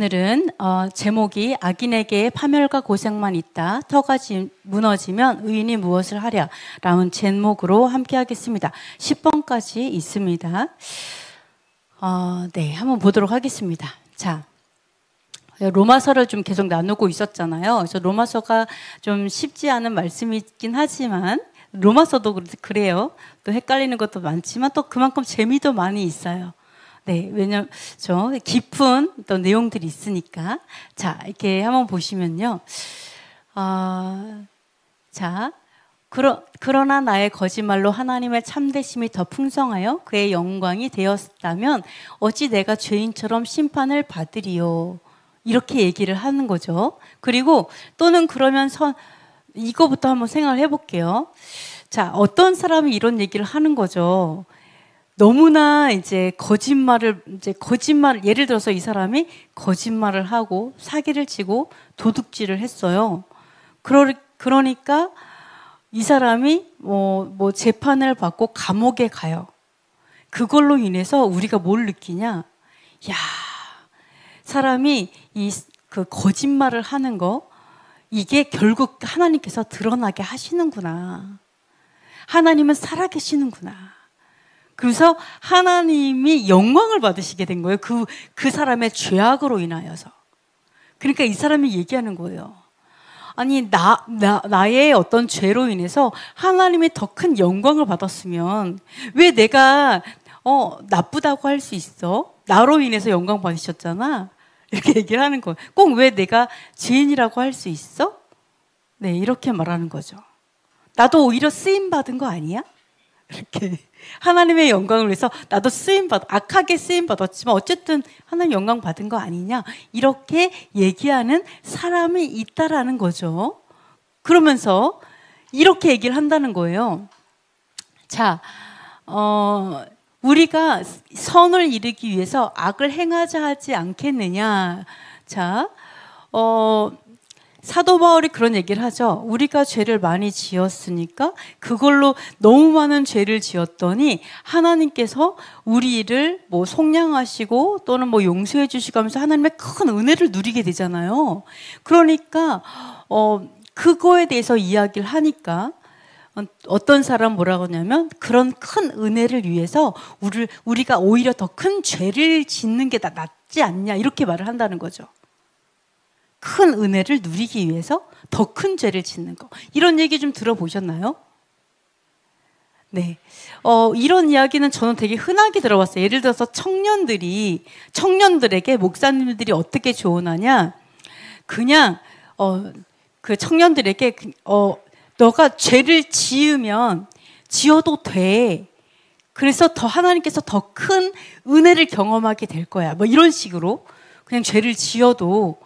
오늘은 제목이 악인에게 파멸과 고생만 있다. 터가 무너지면 의인이 무엇을 하랴 라는 제목으로 함께 하겠습니다. 10번까지 있습니다. 네, 한번 보도록 하겠습니다. 자, 로마서를 좀 계속 나누고 있었잖아요. 그래서 로마서가 좀 쉽지 않은 말씀이긴 하지만 로마서도 그래요. 또 헷갈리는 것도 많지만 또 그만큼 재미도 많이 있어요. 네, 왜냐면 저 깊은 또 내용들이 있으니까. 자, 이렇게 한번 보시면요. 자, 그러나 나의 거짓말로 하나님의 참되심이 더 풍성하여 그의 영광이 되었다면 어찌 내가 죄인처럼 심판을 받으리요. 이렇게 얘기를 하는 거죠. 그리고 또는 그러면서 이거부터 한번 생각을 해볼게요. 자, 어떤 사람이 이런 얘기를 하는 거죠. 너무나 예를 들어서 이 사람이 거짓말을 하고 사기를 치고 도둑질을 했어요. 그러니까 이 사람이 뭐 재판을 받고 감옥에 가요. 그걸로 인해서 우리가 뭘 느끼냐? 야, 사람이 그 거짓말을 하는 거, 이게 결국 하나님께서 드러나게 하시는구나. 하나님은 살아계시는구나. 그래서 하나님이 영광을 받으시게 된 거예요. 그 사람의 죄악으로 인하여서. 그러니까 이 사람이 얘기하는 거예요. 아니, 나의 어떤 죄로 인해서 하나님이 더 큰 영광을 받았으면 왜 내가 나쁘다고 할 수 있어? 나로 인해서 영광 받으셨잖아. 이렇게 얘기를 하는 거예요. 꼭 왜 내가 죄인이라고 할 수 있어? 네, 이렇게 말하는 거죠. 나도 오히려 쓰임 받은 거 아니야? 이렇게 하나님의 영광을 위해서 나도 악하게 쓰임 받았지만 어쨌든 하나님 영광 받은 거 아니냐? 이렇게 얘기하는 사람이 있다라는 거죠. 그러면서 이렇게 얘기를 한다는 거예요. 자, 우리가 선을 이루기 위해서 악을 행하자 하지 않겠느냐? 자, 사도 바울이 그런 얘기를 하죠. 우리가 죄를 많이 지었으니까 그걸로 너무 많은 죄를 지었더니 하나님께서 우리를 뭐 속량하시고 또는 뭐 용서해 주시고 하면서 하나님의 큰 은혜를 누리게 되잖아요. 그러니까 그거에 대해서 이야기를 하니까 어떤 사람 뭐라고 하냐면 그런 큰 은혜를 위해서 우리가 오히려 더 큰 죄를 짓는 게 낫지 않냐 이렇게 말을 한다는 거죠. 큰 은혜를 누리기 위해서 더 큰 죄를 짓는 거. 이런 얘기 좀 들어보셨나요? 네. 이런 이야기는 저는 되게 흔하게 들어봤어요. 예를 들어서 청년들에게 목사님들이 어떻게 조언하냐. 그냥, 그 청년들에게, 너가 죄를 지어도 돼. 그래서 하나님께서 더 큰 은혜를 경험하게 될 거야. 뭐 이런 식으로 그냥 죄를 지어도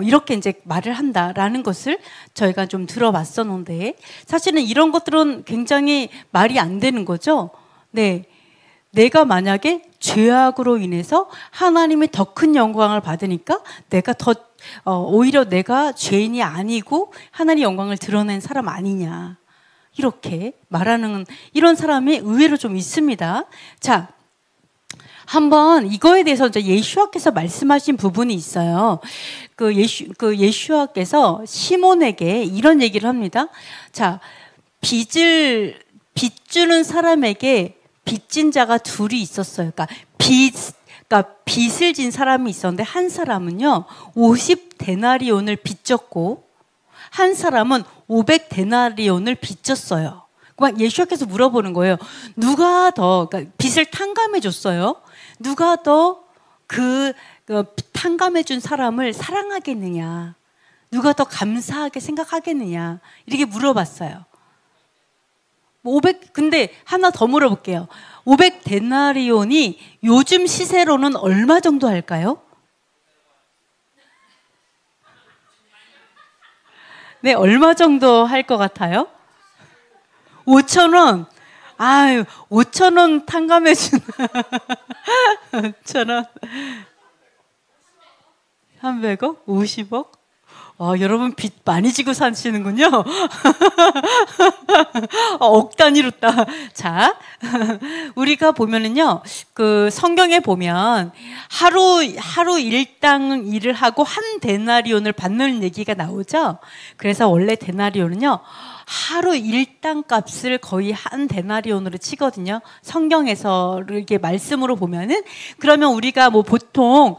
이렇게 이제 말을 한다라는 것을 저희가 좀 들어봤었는데 사실은 이런 것들은 굉장히 말이 안 되는 거죠. 네. 내가 만약에 죄악으로 인해서 하나님이 더 큰 영광을 받으니까 오히려 내가 죄인이 아니고 하나님의 영광을 드러낸 사람 아니냐. 이렇게 말하는 이런 사람이 의외로 좀 있습니다. 자, 한번 이거에 대해서 이제 예수와께서 말씀하신 부분이 있어요. 예수와께서 시몬에게 이런 얘기를 합니다. 자, 빚 주는 사람에게 빚진 자가 둘이 있었어요. 그러니까 빚을 진 사람이 있었는데 한 사람은요 50데나리온을 빚졌고 한 사람은 500데나리온을 빚졌어요. 예수와께서 물어보는 거예요. 누가 더 그러니까 빚을 탕감해 줬어요. 누가 더 탕감해 준 사람을 사랑하겠느냐? 누가 더 감사하게 생각하겠느냐? 이렇게 물어봤어요. 근데 하나 더 물어볼게요. 500데나리온이 요즘 시세로는 얼마 정도 할까요? 네, 얼마 정도 할 것 같아요? 5,000원. 아유, 5,000원 탕감해주는. 5,000원. 300억? 50억? 여러분 빚 많이 지고 사시는군요. 억 단위로 따. 자, 우리가 보면은요, 그 성경에 보면 하루 일당 일을 하고 한 데나리온을 받는 얘기가 나오죠. 그래서 원래 데나리온은요, 하루 일당 값을 거의 한 데나리온으로 치거든요. 성경에서 이렇게 말씀으로 보면은. 그러면 우리가 뭐 보통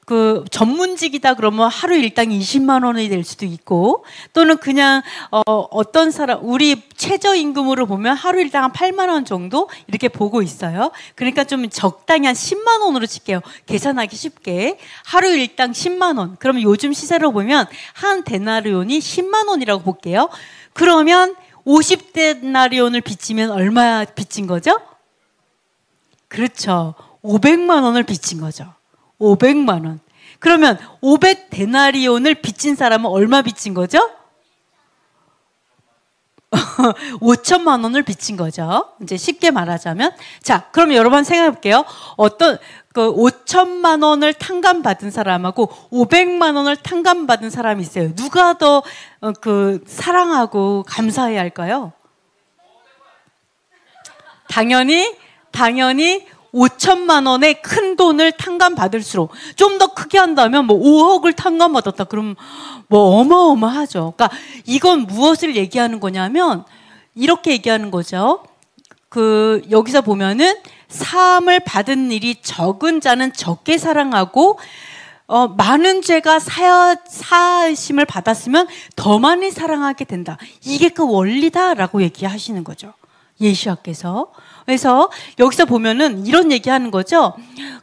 그 전문직이다 그러면 하루 일당이 20만 원이 될 수도 있고, 또는 그냥 어떤 사람, 우리 최저임금으로 보면 하루 일당 한 8만 원 정도 이렇게 보고 있어요. 그러니까 좀 적당히 한 10만 원으로 칠게요. 계산하기 쉽게. 하루 일당 10만 원. 그러면 요즘 시세로 보면 한 데나리온이 10만 원이라고 볼게요. 그러면 50데나리온을 빚지면 얼마 빚진 거죠? 그렇죠. 500만 원을 빚진 거죠. 500만 원. 그러면 500데나리온을 빚진 사람은 얼마 빚진 거죠? 5천만 원을 빚진 거죠. 이제 쉽게 말하자면. 자, 그럼 여러분 생각해 볼게요. 어떤 그 5천만 원을 탕감받은 사람하고 500만 원을 탕감받은 사람이 있어요. 누가 더 그 사랑하고 감사해야 할까요? 당연히 5천만 원의 큰 돈을 탕감받을수록, 좀 더 크게 한다면 뭐 5억을 탕감받았다. 그럼 뭐 어마어마하죠. 그러니까 이건 무엇을 얘기하는 거냐면 이렇게 얘기하는 거죠. 그 여기서 보면은 사함을 받은 일이 적은 자는 적게 사랑하고 많은 죄가 사하심을 받았으면 더 많이 사랑하게 된다. 이게 그 원리다라고 얘기하시는 거죠. 예수님께서. 그래서 여기서 보면은 이런 얘기하는 거죠.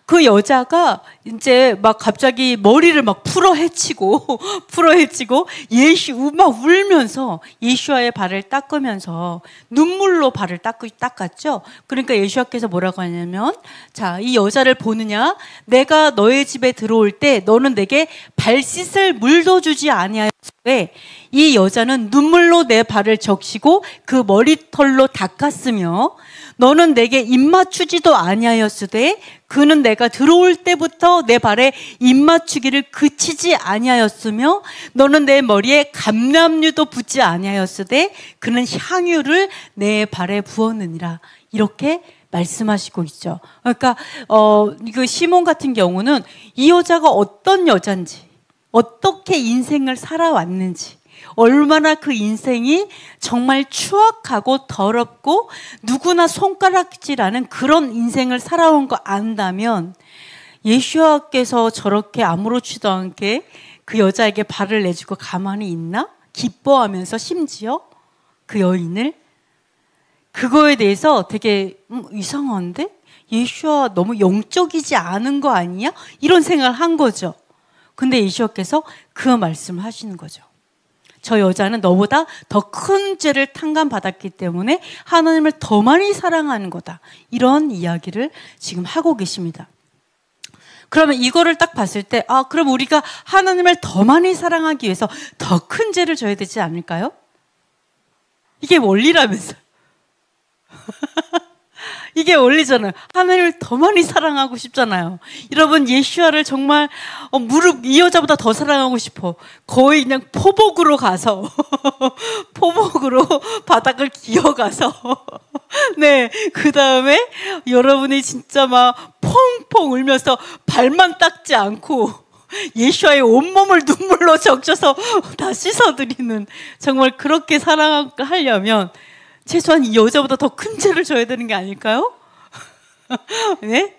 그 여자가 이제 막 갑자기 머리를 막 풀어 헤치고 막 울면서 예수와의 발을 닦으면서 눈물로 발을 닦았죠. 그러니까 예수님께서 뭐라고 하냐면, 자, 이 여자를 보느냐? 내가 너의 집에 들어올 때 너는 내게 발 씻을 물도 주지 아니하였으되 이 여자는 눈물로 내 발을 적시고 그 머리털로 닦았으며 너는 내게 입 맞추지도 아니하였으되 그는 내가 들어올 때부터 내 발에 입 맞추기를 그치지 아니하였으며 너는 내 머리에 감람류도 붓지 아니하였으되 그는 향유를 내 발에 부었느니라. 이렇게 말씀하시고 있죠. 그러니까 그 시몬 같은 경우는 이 여자가 어떤 여잔지, 어떻게 인생을 살아왔는지, 얼마나 그 인생이 정말 추악하고 더럽고 누구나 손가락질하는 그런 인생을 살아온 거 안다면 예수와께서 저렇게 아무렇지도 않게 그 여자에게 발을 내주고 가만히 있나? 기뻐하면서 심지어 그 여인을, 그거에 대해서 되게 이상한데? 예수와 너무 영적이지 않은 거 아니야? 이런 생각을 한 거죠. 근데 예수와께서 그 말씀을 하시는 거죠. 저 여자는 너보다 더 큰 죄를 탕감받았기 때문에 하나님을 더 많이 사랑하는 거다. 이런 이야기를 지금 하고 계십니다. 그러면 이거를 딱 봤을 때, 그럼 우리가 하나님을 더 많이 사랑하기 위해서 더 큰 죄를 져야 되지 않을까요? 이게 원리라면서요. 이게 원리잖아요. 하나님을 더 많이 사랑하고 싶잖아요. 여러분, 예수와를 정말 이 여자보다 더 사랑하고 싶어. 거의 그냥 포복으로 가서 포복으로 바닥을 기어가서 네, 그 다음에 여러분이 진짜 막 펑펑 울면서 발만 닦지 않고 예수와의 온몸을 눈물로 적셔서 다 씻어드리는, 정말 그렇게 사랑하려면 최소한 이 여자보다 더 큰 죄를 져야 되는 게 아닐까요? 네?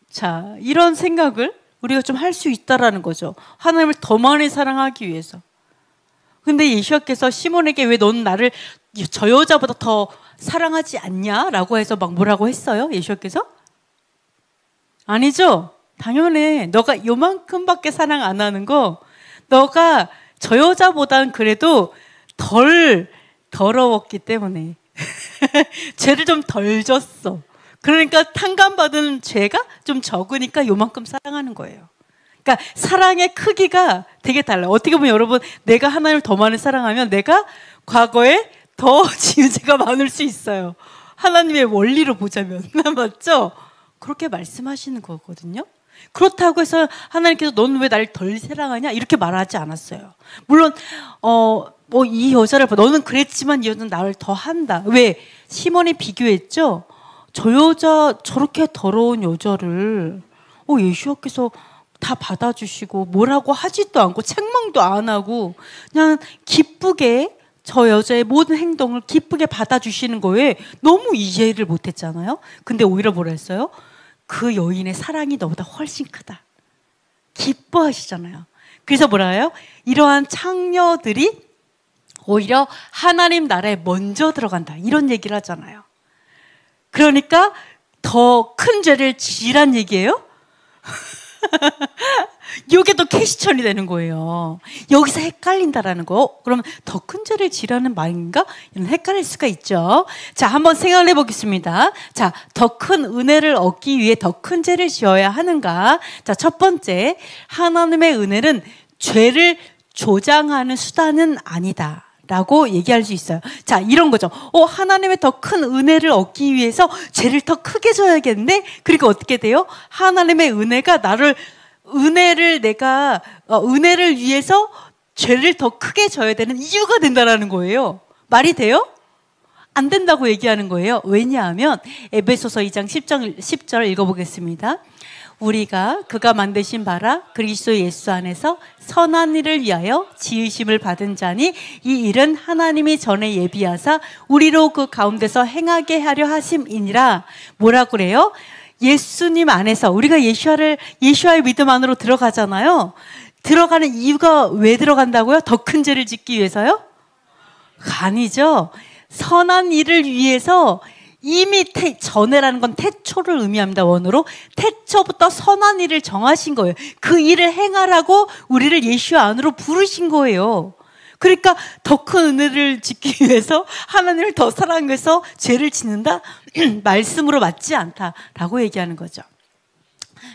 자, 이런 생각을 우리가 좀 할 수 있다라는 거죠. 하나님을 더 많이 사랑하기 위해서. 근데 예수께서 시몬에게 왜 너는 나를 저 여자보다 더 사랑하지 않냐? 라고 해서 막 뭐라고 했어요? 예수께서? 아니죠. 당연해. 너가 요만큼밖에 사랑 안 하는 거, 너가 저 여자보단 그래도 덜 더러웠기 때문에 죄를 좀 덜 졌어. 그러니까 탕감받은 죄가 좀 적으니까 요만큼 사랑하는 거예요. 그러니까 사랑의 크기가 되게 달라요. 어떻게 보면 여러분, 내가 하나님을 더 많이 사랑하면 내가 과거에 더 지은 죄가 많을 수 있어요. 하나님의 원리로 보자면. 맞죠? 그렇게 말씀하시는 거거든요. 그렇다고 해서 하나님께서 너는 왜 날 덜 사랑하냐? 이렇게 말하지 않았어요. 물론 뭐 이 여자를 봐. 너는 그랬지만 이 여자는 나를 더 한다. 왜? 시몬이 비교했죠? 저 여자 저렇게 더러운 여자를 예수님께서 다 받아주시고 뭐라고 하지도 않고 책망도 안 하고 그냥 기쁘게 저 여자의 모든 행동을 기쁘게 받아주시는 거에 너무 이해를 못했잖아요. 근데 오히려 뭐라 했어요? 그 여인의 사랑이 너보다 훨씬 크다. 기뻐하시잖아요. 그래서 뭐라 해요? 이러한 창녀들이 오히려 하나님 나라에 먼저 들어간다. 이런 얘기를 하잖아요. 그러니까 더 큰 죄를 지란 얘기예요? 이게 또 캐시천이 되는 거예요. 여기서 헷갈린다라는 거. 그러면 더 큰 죄를 지라는 말인가? 이런 헷갈릴 수가 있죠. 자, 한번 생각을 해보겠습니다. 자, 더 큰 은혜를 얻기 위해 더 큰 죄를 지어야 하는가? 자, 첫 번째, 하나님의 은혜는 죄를 조장하는 수단은 아니다. 라고 얘기할 수 있어요. 자, 이런 거죠. 하나님의 더 큰 은혜를 얻기 위해서 죄를 더 크게 져야겠네? 그리고 어떻게 돼요? 하나님의 은혜가 은혜를 위해서 죄를 더 크게 져야 되는 이유가 된다라는 거예요. 말이 돼요? 안 된다고 얘기하는 거예요. 왜냐하면 에베소서 2장 10절 읽어보겠습니다. 우리가 그가 만드신 바라 그리스도 예수 안에서 선한 일을 위하여 지으심을 받은 자니 이 일은 하나님이 전에 예비하사 우리로 그 가운데서 행하게 하려 하심이니라. 뭐라 그래요? 예수님 안에서 우리가 예수와의 믿음 안으로 들어가잖아요. 들어가는 이유가 왜 들어간다고요? 더 큰 죄를 짓기 위해서요? 아니죠. 선한 일을 위해서 이미 전에라는 건 태초를 의미합니다. 원어로 태초부터 선한 일을 정하신 거예요. 그 일을 행하라고 우리를 예수 안으로 부르신 거예요. 그러니까 더 큰 은혜를 짓기 위해서 하나님을 더 사랑하기 위해서 죄를 짓는다? 말씀으로 맞지 않다라고 얘기하는 거죠.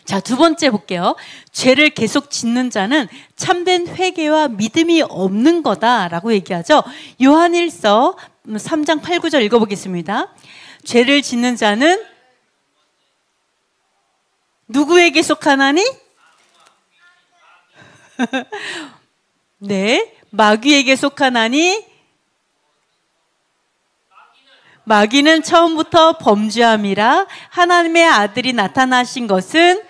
자, 두 번째 볼게요. 죄를 계속 짓는 자는 참된 회개와 믿음이 없는 거다라고 얘기하죠. 요한일서 3장 8, 9절 읽어보겠습니다. 죄를 짓는 자는 누구에게 속하나니? 네, 마귀에게 속하나니 마귀는 처음부터 범죄함이라. 하나님의 아들이 나타나신 것은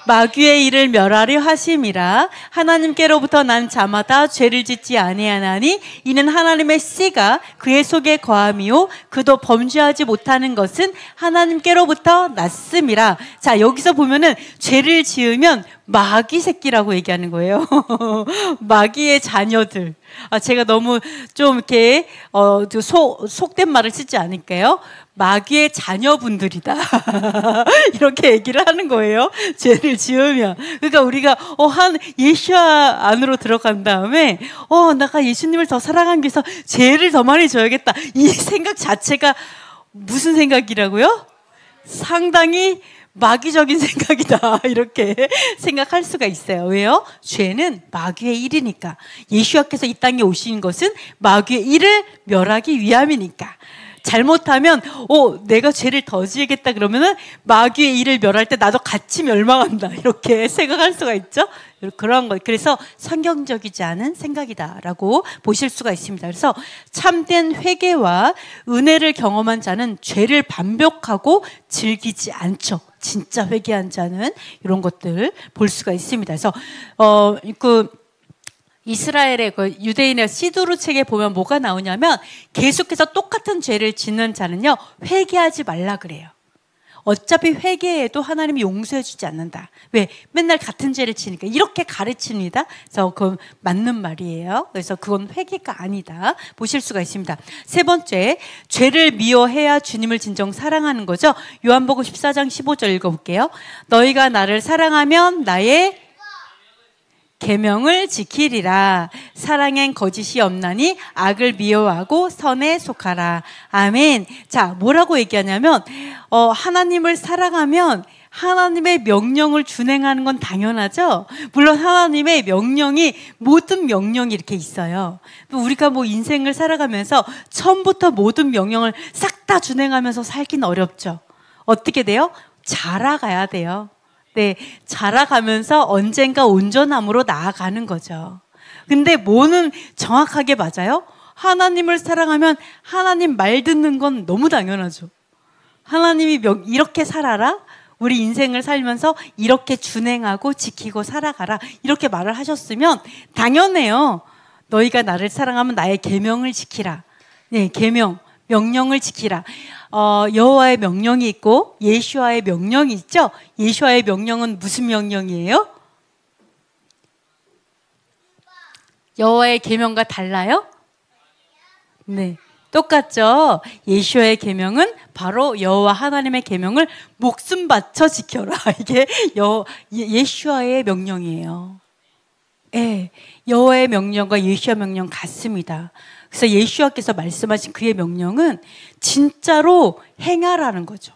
마귀의 일을 멸하려 하심이라. 하나님께로부터 난 자마다 죄를 짓지 아니하나니 이는 하나님의 씨가 그의 속에 거함이요 그도 범죄하지 못하는 것은 하나님께로부터 났음이라. 자, 여기서 보면은 죄를 지으면 마귀 새끼라고 얘기하는 거예요. 마귀의 자녀들. 제가 너무 좀 이렇게 속된 말을 쓰지 않을게요. 마귀의 자녀분들이다. 이렇게 얘기를 하는 거예요. 죄를 지으면. 그러니까 우리가 예수 안으로 들어간 다음에 내가 예수님을 더 사랑하기 위해서 죄를 더 많이 져야겠다. 이 생각 자체가 무슨 생각이라고요? 상당히 마귀적인 생각이다. 이렇게 생각할 수가 있어요. 왜요? 죄는 마귀의 일이니까. 예수께서 이 땅에 오신 것은 마귀의 일을 멸하기 위함이니까. 잘못하면 내가 죄를 더 지으겠다 그러면은 마귀의 일을 멸할 때 나도 같이 멸망한다. 이렇게 생각할 수가 있죠. 그런 거. 그래서 성경적이지 않은 생각이다라고 보실 수가 있습니다. 그래서 참된 회개와 은혜를 경험한 자는 죄를 반복하고 즐기지 않죠. 진짜 회개한 자는 이런 것들 볼 수가 있습니다. 그래서 이스라엘의 유대인의 시두르 책에 보면 뭐가 나오냐면 계속해서 똑같은 죄를 짓는 자는요 회개하지 말라 그래요. 어차피 회개해도 하나님이 용서해 주지 않는다. 왜? 맨날 같은 죄를 지니까 이렇게 가르칩니다. 그래서 그건 맞는 말이에요. 그래서 그건 회개가 아니다 보실 수가 있습니다. 세 번째, 죄를 미워해야 주님을 진정 사랑하는 거죠. 요한복음 14장 15절 읽어볼게요. 너희가 나를 사랑하면 나의 계명을 지키리라. 사랑엔 거짓이 없나니 악을 미워하고 선에 속하라. 아멘. 자, 뭐라고 얘기하냐면 하나님을 사랑하면 하나님의 명령을 준행하는 건 당연하죠. 물론 하나님의 명령이 모든 명령이 이렇게 있어요. 우리가 인생을 살아가면서 처음부터 모든 명령을 싹 다 준행하면서 살기는 어렵죠. 어떻게 돼요? 자라가야 돼요. 네, 자라가면서 언젠가 온전함으로 나아가는 거죠. 근데 뭐는 정확하게 맞아요? 하나님을 사랑하면 하나님 말 듣는 건 너무 당연하죠. 하나님이 이렇게 살아라, 우리 인생을 살면서 이렇게 준행하고 지키고 살아가라, 이렇게 말을 하셨으면 당연해요. 너희가 나를 사랑하면 나의 계명을 지키라. 네, 계명, 명령을 지키라. 여호와의 명령이 있고 예수와의 명령이 있죠. 예수와의 명령은 무슨 명령이에요? 여호와의 계명과 달라요? 네, 똑같죠. 예수와의 계명은 바로 여호와 하나님의 계명을 목숨 바쳐 지켜라. 이게 예수와의 명령이에요. 예, 여호와의 명령과 예수와 명령 같습니다. 그래서 예수와께서 말씀하신 그의 명령은 진짜로 행하라는 거죠.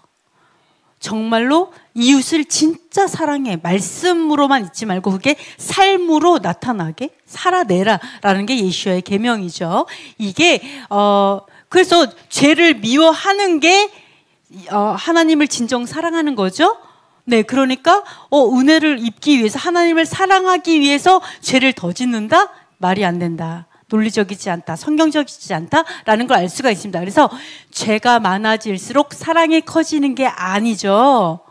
정말로 이웃을 진짜 사랑해. 말씀으로만 있지 말고 그게 삶으로 나타나게 살아내라라는 게 예수와의 계명이죠. 이게 그래서 죄를 미워하는 게 하나님을 진정 사랑하는 거죠. 네, 그러니까 은혜를 입기 위해서, 하나님을 사랑하기 위해서 죄를 더 짓는다? 말이 안 된다. 논리적이지 않다, 성경적이지 않다라는 걸 알 수가 있습니다. 그래서 죄가 많아질수록 사랑이 커지는 게 아니죠.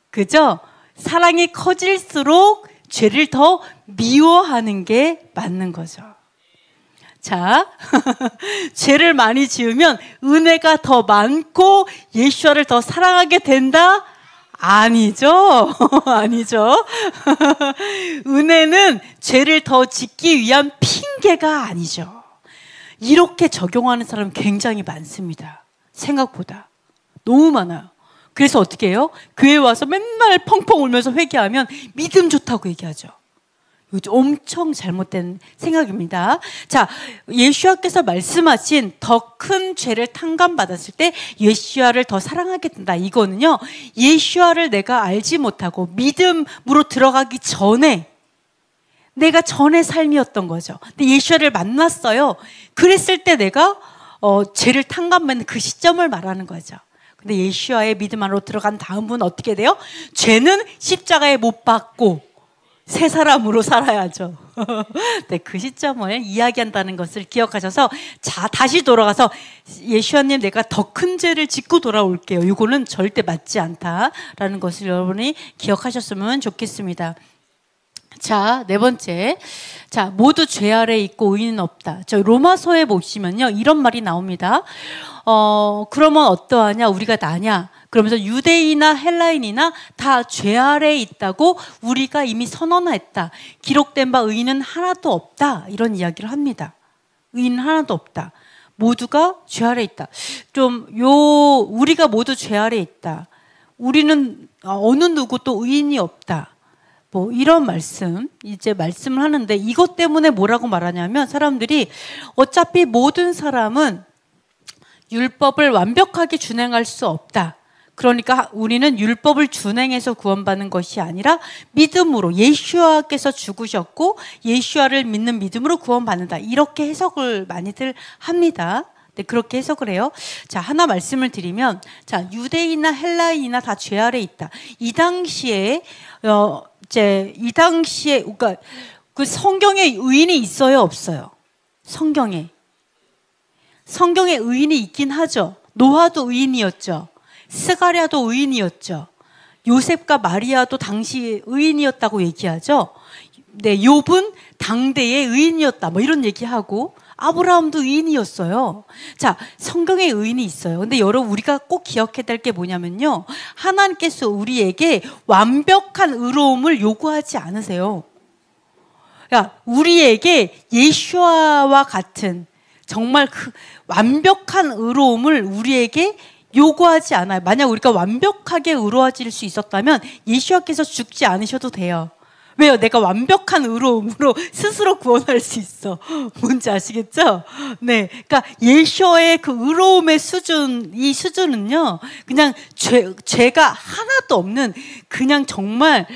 그죠? 사랑이 커질수록 죄를 더 미워하는 게 맞는 거죠. 자, 죄를 많이 지으면 은혜가 더 많고 예수와를 더 사랑하게 된다? 아니죠. 아니죠. 은혜는 죄를 더 짓기 위한 핑계가 아니죠. 이렇게 적용하는 사람 굉장히 많습니다. 생각보다. 너무 많아요. 그래서 어떻게 해요? 교회 와서 맨날 펑펑 울면서 회개하면 믿음 좋다고 얘기하죠. 이거 엄청 잘못된 생각입니다. 자, 예수와께서 말씀하신 더 큰 죄를 탕감받았을 때 예수와를 더 사랑하게 된다. 이거는요, 예수와를 내가 알지 못하고 믿음으로 들어가기 전에 내가 전의 삶이었던 거죠. 근데 예수와를 만났어요. 그랬을 때 내가 죄를 탕감받는 그 시점을 말하는 거죠. 근데 예수와의 믿음 안으로 들어간 다음은 어떻게 돼요? 죄는 십자가에 못 박고 새 사람으로 살아야죠. 네, 그 시점을 이야기한다는 것을 기억하셔서, 자, 다시 돌아가서 예수님, 내가 더 큰 죄를 짓고 돌아올게요. 이거는 절대 맞지 않다라는 것을 여러분이 기억하셨으면 좋겠습니다. 자, 네 번째. 자, 모두 죄 아래 있고 의인은 없다. 저 로마서에 보시면요, 이런 말이 나옵니다. 그러면 어떠하냐? 우리가 나냐? 그러면서 유대인이나 헬라인이나 다 죄 아래에 있다고 우리가 이미 선언했다. 기록된 바 의인은 하나도 없다. 이런 이야기를 합니다. 의인은 하나도 없다. 모두가 죄 아래에 있다. 우리가 모두 죄 아래에 있다. 우리는 어느 누구도 의인이 없다. 뭐 이런 말씀을 하는데, 이것 때문에 뭐라고 말하냐면, 사람들이 어차피 모든 사람은 율법을 완벽하게 준행할 수 없다. 그러니까 우리는 율법을 준행해서 구원받는 것이 아니라 믿음으로, 예수와께서 죽으셨고 예수와를 믿는 믿음으로 구원받는다. 이렇게 해석을 많이들 합니다. 네, 그렇게 해석을 해요. 자, 하나 말씀을 드리면, 자, 유대인이나 헬라인이나 다 죄 아래 있다. 이 당시에 그러니까 그 성경에 의인이 있어요, 없어요? 성경에 의인이 있긴 하죠. 노아도 의인이었죠. 스가랴도 의인이었죠. 요셉과 마리아도 당시 의인이었다고 얘기하죠. 네, 욥은 당대의 의인이었다, 뭐 이런 얘기하고, 아브라함도 의인이었어요. 자, 성경에 의인이 있어요. 근데 여러분, 우리가 꼭 기억해야 될 게 뭐냐면요, 하나님께서 우리에게 완벽한 의로움을 요구하지 않으세요. 그러니까 우리에게 예수와 같은 정말 그 완벽한 의로움을 우리에게 요구하지 않아요. 만약 우리가 완벽하게 의로워질 수 있었다면 예수와께서 죽지 않으셔도 돼요. 왜요? 내가 완벽한 의로움으로 스스로 구원할 수 있어. 뭔지 아시겠죠? 네, 그러니까 예수의 그 의로움의 수준, 이 수준은요, 그냥 죄가 하나도 없는, 그냥 정말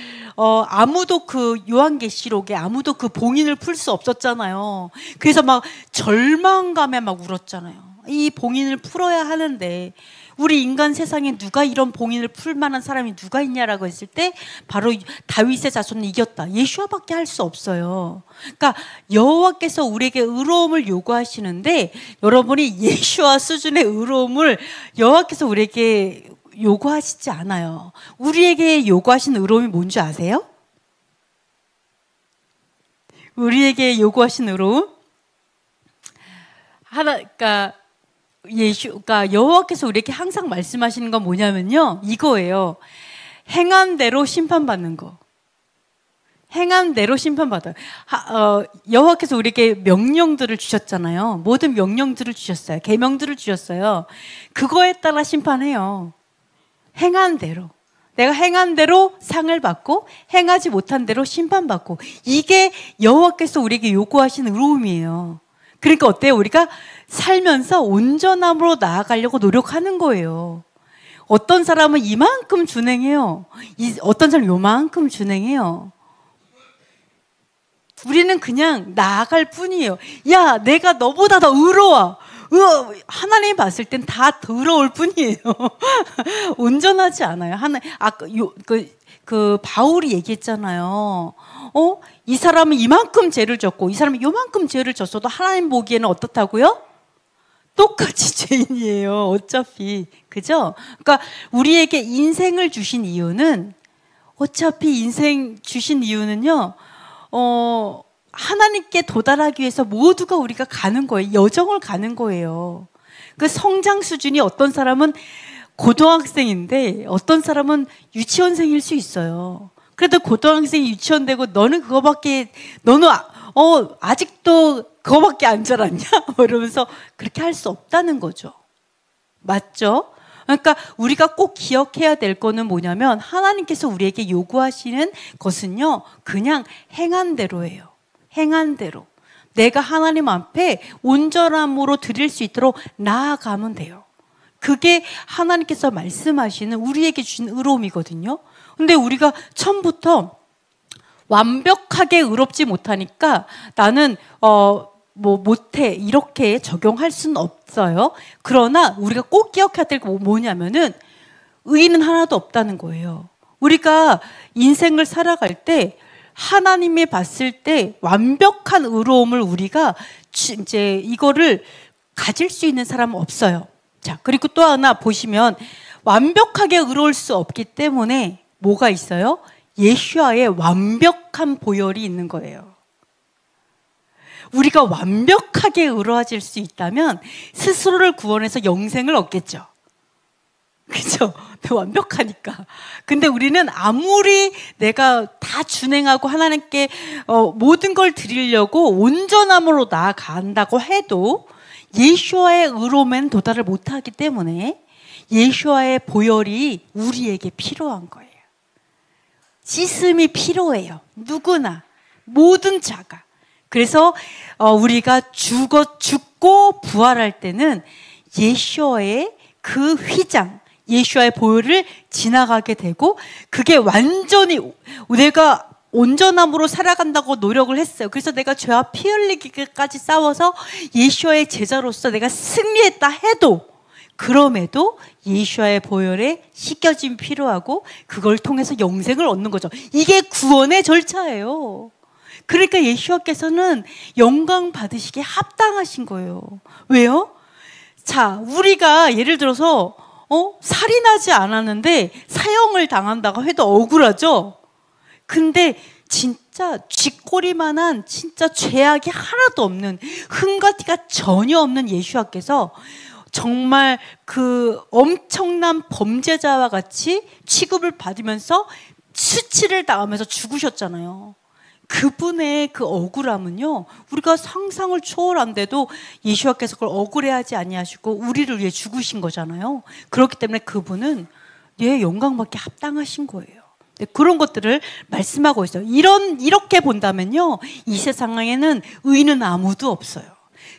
아무도 그 요한계시록에 아무도 그 봉인을 풀 수 없었잖아요. 그래서 막 절망감에 막 울었잖아요. 이 봉인을 풀어야 하는데 우리 인간 세상에 누가 이런 봉인을 풀 만한 사람이 누가 있냐라고 했을 때 바로 다윗의 자손은 이겼다. 예수와밖에 할 수 없어요. 그러니까 여호와께서 우리에게 의로움을 요구하시는데 여러분이 예수와 수준의 의로움을 여호와께서 우리에게 요구하시지 않아요. 우리에게 요구하신 의로움이 뭔지 아세요? 우리에게 요구하신 의로움? 그러니까 그러니까 여호와께서 우리에게 항상 말씀하시는 건 뭐냐면요, 이거예요. 행한 대로 심판받는 거. 행한 대로 심판받아요. 여호와께서 우리에게 명령들을 주셨잖아요. 모든 명령들을 주셨어요. 계명들을 주셨어요. 그거에 따라 심판해요. 행한 대로. 내가 행한 대로 상을 받고 행하지 못한 대로 심판받고, 이게 여호와께서 우리에게 요구하신 의로움이에요. 그러니까 어때요? 우리가 살면서 온전함으로 나아가려고 노력하는 거예요. 어떤 사람은 이만큼 준행해요. 어떤 사람은 요만큼 준행해요. 우리는 그냥 나아갈 뿐이에요. 야, 내가 너보다 더 의로워. 하나님이 봤을 땐 다 더러울 뿐이에요. 온전하지 않아요. 바울이 얘기했잖아요. 이 사람은 이만큼 죄를 졌고 이 사람은 요만큼 죄를 졌어도 하나님 보기에는 어떻다고요? 똑같이 죄인이에요. 어차피. 그죠? 그러니까 우리에게 인생을 주신 이유는, 어차피 인생 주신 이유는요, 하나님께 도달하기 위해서 모두가 우리가 가는 거예요. 여정을 가는 거예요. 그 성장 수준이 어떤 사람은 고등학생인데 어떤 사람은 유치원생일 수 있어요. 그래도 고등학생이 유치원 되고 너는 아직도 그거밖에 안 자랐냐? 이러면서 그렇게 할 수 없다는 거죠. 맞죠? 그러니까 우리가 꼭 기억해야 될 거는 뭐냐면, 하나님께서 우리에게 요구하시는 것은요, 그냥 행한 대로예요. 행한 대로. 내가 하나님 앞에 온전함으로 드릴 수 있도록 나아가면 돼요. 그게 하나님께서 말씀하시는, 우리에게 주신 의로움이거든요. 근데 우리가 처음부터 완벽하게 의롭지 못하니까 나는 못해, 이렇게 적용할 수는 없어요. 그러나 우리가 꼭 기억해야 될 게 뭐냐면은, 의의는 하나도 없다는 거예요. 우리가 인생을 살아갈 때 하나님이 봤을 때 완벽한 의로움을 우리가 이제 이거를 가질 수 있는 사람은 없어요. 자, 그리고 또 하나 보시면, 완벽하게 의로울 수 없기 때문에 뭐가 있어요? 예수와의 완벽한 보혈이 있는 거예요. 우리가 완벽하게 의로워질 수 있다면 스스로를 구원해서 영생을 얻겠죠. 그죠? 완벽하니까. 근데 우리는 아무리 내가 다 준행하고 하나님께 모든 걸 드리려고 온전함으로 나아간다고 해도 예수와의 의로움엔 도달을 못하기 때문에 예수와의 보혈이 우리에게 필요한 거예요. 씻음이 필요해요. 누구나, 모든 자가. 그래서 우리가 죽고 부활할 때는 예수와의 그 휘장, 예수와의 보혈을 지나가게 되고, 그게 완전히 내가 온전함으로 살아간다고 노력을 했어요. 그래서 내가 죄와 피 흘리기까지 싸워서 예수와의 제자로서 내가 승리했다 해도, 그럼에도 예수와의 보혈에 씻겨짐이 필요하고 그걸 통해서 영생을 얻는 거죠. 이게 구원의 절차예요. 그러니까 예수와께서는 영광 받으시기에 합당하신 거예요. 왜요? 자, 우리가 예를 들어서 살인하지 않았는데 사형을 당한다고 해도 억울하죠. 근데 진짜 쥐꼬리만한 진짜 죄악이 하나도 없는, 흠과 티가 전혀 없는 예수와께서 정말 그 엄청난 범죄자와 같이 취급을 받으면서 수치를 당하면서 죽으셨잖아요. 그분의 그 억울함은요, 우리가 상상을 초월한데도 예수와께서 그걸 억울해하지 아니하시고 우리를 위해 죽으신 거잖아요. 그렇기 때문에 그분은 영광받기 합당하신 거예요. 그런 것들을 말씀하고 있어요. 이렇게 본다면요, 이 세상에는 의인은 아무도 없어요.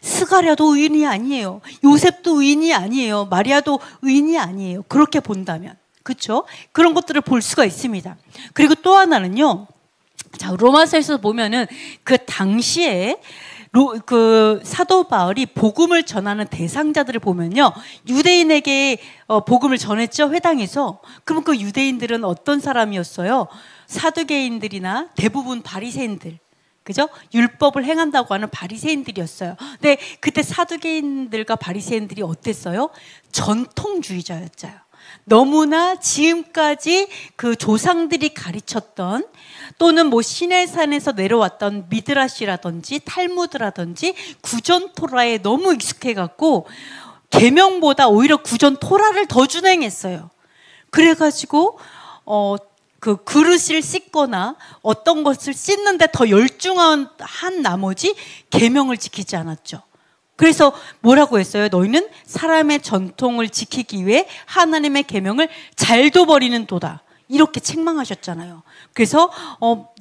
스가랴도 의인이 아니에요. 요셉도 의인이 아니에요. 마리아도 의인이 아니에요. 그렇게 본다면. 그렇죠? 그런 것들을 볼 수가 있습니다. 그리고 또 하나는요, 자, 로마서에서 보면은 그 당시에 그 사도 바울이 복음을 전하는 대상자들을 보면요, 유대인에게 복음을 전했죠, 회당에서. 그럼 그 유대인들은 어떤 사람이었어요? 사두개인들이나 대부분 바리새인들, 그죠? 율법을 행한다고 하는 바리새인들이었어요. 근데 그때 사두개인들과 바리새인들이 어땠어요? 전통주의자였어요. 너무나 지금까지 그 조상들이 가르쳤던, 또는 뭐 시내산에서 내려왔던 미드라시라든지 탈무드라든지 구전 토라에 너무 익숙해갖고 계명보다 오히려 구전 토라를 더 준행했어요. 그래가지고 그 그릇을 씻거나 어떤 것을 씻는데 더 열중한 나머지 계명을 지키지 않았죠. 그래서 뭐라고 했어요? 너희는 사람의 전통을 지키기 위해 하나님의 계명을 잘도 버리는 도다. 이렇게 책망하셨잖아요. 그래서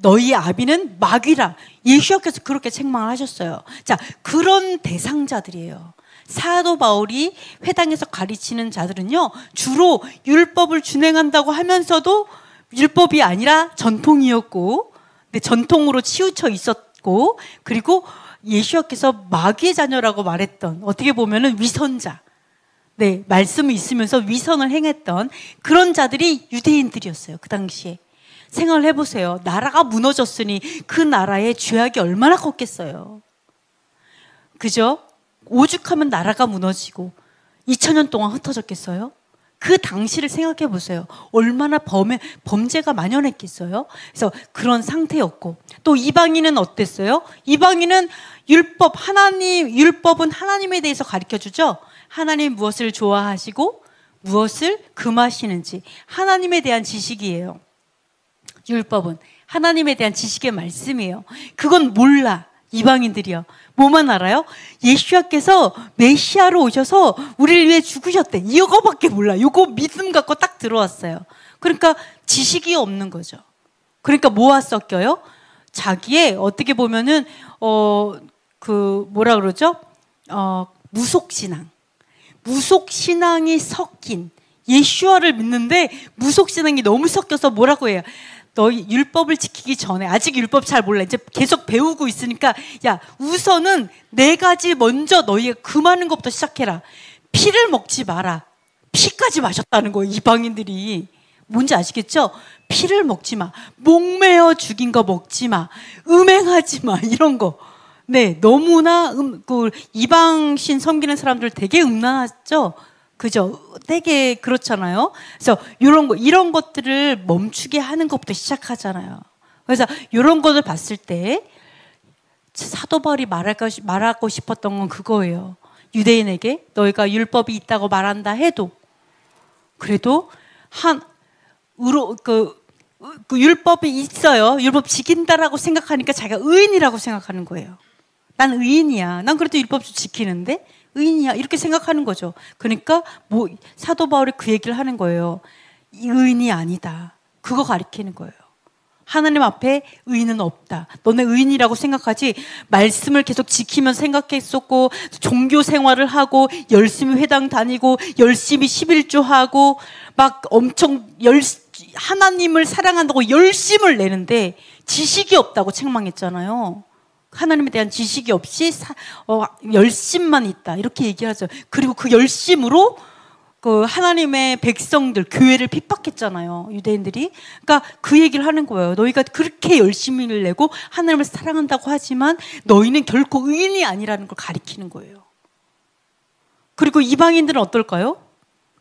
너희 아비는 마귀라. 예수님께서 그렇게 책망을 하셨어요. 자, 그런 대상자들이에요. 사도 바울이 회당에서 가르치는 자들은요, 주로 율법을 준행한다고 하면서도 율법이 아니라 전통이었고, 근데 전통으로 치우쳐 있었고, 그리고 예수님께서 마귀의 자녀라고 말했던, 어떻게 보면은 위선자, 네, 말씀이 있으면서 위선을 행했던 그런 자들이 유대인들이었어요. 그 당시에. 생각을 해보세요. 나라가 무너졌으니 그 나라의 죄악이 얼마나 컸겠어요. 그죠? 오죽하면 나라가 무너지고 2000년 동안 흩어졌겠어요? 그 당시를 생각해 보세요. 얼마나 범죄가 만연했겠어요? 그래서 그런 상태였고, 또 이방인은 어땠어요? 이방인은 율법은 하나님에 대해서 가르쳐 주죠. 하나님 무엇을 좋아하시고 무엇을 금하시는지 하나님에 대한 지식이에요. 율법은 하나님에 대한 지식의 말씀이에요. 그건 몰라, 이방인들이요. 뭐만 알아요? 예수님께서 메시아로 오셔서 우리를 위해 죽으셨대. 이거밖에 몰라. 이거 믿음 갖고 딱 들어왔어요. 그러니까 지식이 없는 거죠. 그러니까 뭐와 섞여요? 자기의 어떻게 보면은 뭐라 그러죠? 무속신앙이 섞인, 예수와를 믿는데 무속신앙이 너무 섞여서 뭐라고 해요? 너희 율법을 지키기 전에, 아직 율법 잘 몰라, 이제 계속 배우고 있으니까, 야, 우선은 4가지 먼저 너희가 금하는 것부터 시작해라. 피를 먹지 마라. 피까지 마셨다는 거예요, 이방인들이. 뭔지 아시겠죠? 피를 먹지 마, 목매어 죽인 거 먹지 마, 음행하지 마, 이런 거. 네, 너무나 그 이방신 섬기는 사람들 되게 음란하죠? 그죠? 되게 그렇잖아요. 그래서 이런 것들을 멈추게 하는 것부터 시작하잖아요. 그래서 이런 것을 봤을 때 사도 바울이 말하고 싶었던 건 그거예요. 유대인에게 너희가 율법이 있다고 말한다 해도, 그래도 그 율법이 있어요. 율법 지킨다라고 생각하니까 자기가 의인이라고 생각하는 거예요. 난 의인이야. 난 그래도 율법 지키는데 의인이야. 이렇게 생각하는 거죠. 그러니까 사도 바울이 그 얘기를 하는 거예요. 의인이 아니다. 그거 가리키는 거예요. 하나님 앞에 의인은 없다. 너네 의인이라고 생각하지, 말씀을 계속 지키면 생각했었고, 종교 생활을 하고, 열심히 회당 다니고, 열심히 11조 하고, 막 엄청 하나님을 사랑한다고 열심을 내는데 지식이 없다고 책망했잖아요. 하나님에 대한 지식이 없이 열심만 있다, 이렇게 얘기하죠. 그리고 그 열심으로 그 하나님의 백성들, 교회를 핍박했잖아요, 유대인들이. 그러니까 그 얘기를 하는 거예요. 너희가 그렇게 열심히를 내고 하나님을 사랑한다고 하지만 너희는 결코 의인이 아니라는 걸 가리키는 거예요. 그리고 이방인들은 어떨까요?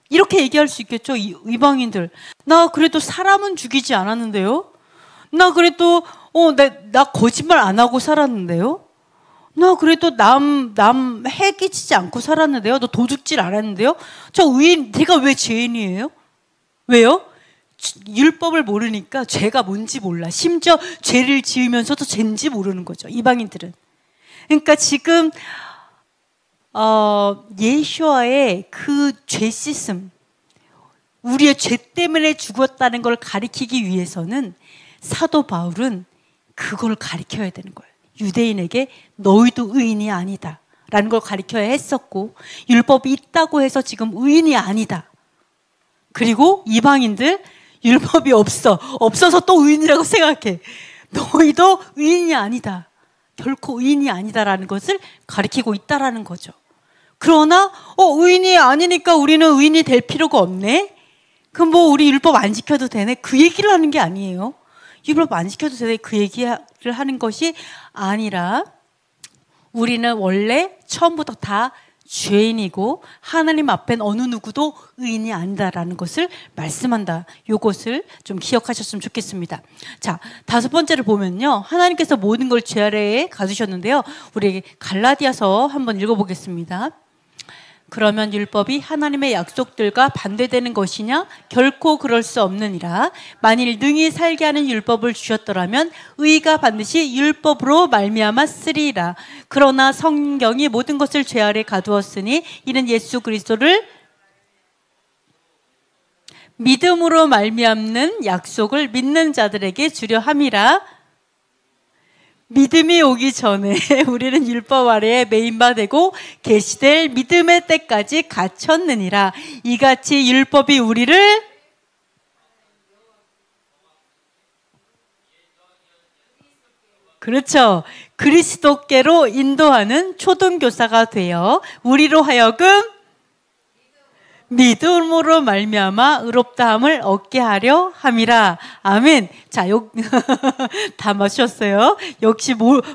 이렇게 얘기할 수 있겠죠. 이방인들, 나 그래도 사람은 죽이지 않았는데요. 나 그래도 나 거짓말 안 하고 살았는데요. 나 그래도 남 해끼치지 않고 살았는데요. 너 도둑질 안 했는데요. 저 의인, 내가 왜 죄인이에요? 왜요? 율법을 모르니까 죄가 뭔지 몰라. 심지어 죄를 지으면서도 죄인지 모르는 거죠, 이방인들은. 그러니까 지금 예수와의 그 죄 씻음, 우리의 죄 때문에 죽었다는 걸 가리키기 위해서는 사도 바울은 그걸 가리켜야 되는 거예요. 유대인에게 너희도 의인이 아니다 라는 걸 가리켜야 했었고, 율법이 있다고 해서 지금 의인이 아니다. 그리고 이방인들, 율법이 없어서 또 의인이라고 생각해. 너희도 의인이 아니다. 결코 의인이 아니다라는 것을 가리키고 있다라는 거죠. 그러나 의인이 아니니까 우리는 의인이 될 필요가 없네. 그럼 뭐 우리 율법 안 지켜도 되네. 그 얘기를 하는 게 아니에요. 율법 안 지켜도 되네. 그 얘기를 하는 것이 아니라 우리는 원래 처음부터 다 죄인이고 하나님 앞엔 어느 누구도 의인이 아니다라는 것을 말씀한다. 이것을 좀 기억하셨으면 좋겠습니다. 자, 5번째를 보면요. 하나님께서 모든 걸 죄 아래에 가두셨는데요. 우리 갈라디아서 한번 읽어보겠습니다. 그러면 율법이 하나님의 약속들과 반대되는 것이냐? 결코 그럴 수 없느니라. 만일 능히 살게 하는 율법을 주셨더라면 의가 반드시 율법으로 말미암아 쓰리라. 그러나 성경이 모든 것을 죄 아래 가두었으니 이는 예수 그리스도를 믿음으로 말미암는 약속을 믿는 자들에게 주려 함이라. 믿음이 오기 전에 우리는 율법 아래에 매인 바 되고 계시될 믿음의 때까지 갇혔느니라. 이같이 율법이 우리를 그렇죠. 그리스도께로 인도하는 초등교사가 되어 우리로 하여금 믿음으로 말미암아 의롭다함을 얻게 하려 함이라. 아멘. 자, 다 맞추셨어요. 역시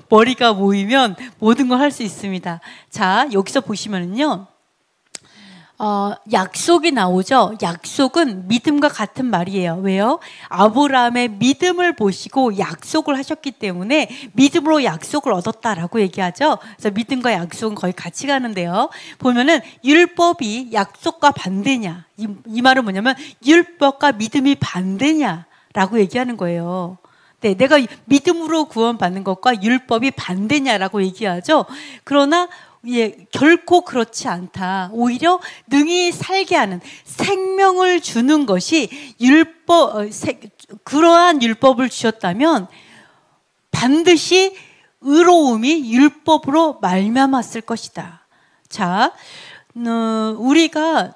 머리가 모이면 모든 걸 할 수 있습니다. 자, 여기서 보시면은요. 약속이 나오죠. 약속은 믿음과 같은 말이에요. 왜요? 아브라함의 믿음을 보시고 약속을 하셨기 때문에 믿음으로 약속을 얻었다라고 얘기하죠. 그래서 믿음과 약속은 거의 같이 가는데요. 보면은 율법이 약속과 반대냐? 이 말은 뭐냐면 율법과 믿음이 반대냐라고 얘기하는 거예요. 네, 내가 믿음으로 구원받는 것과 율법이 반대냐라고 얘기하죠. 그러나 결코 그렇지 않다. 오히려 능히 살게 하는 생명을 주는 것이 그러한 율법을 주셨다면 반드시 의로움이 율법으로 말미암았을 것이다. 자, 우리가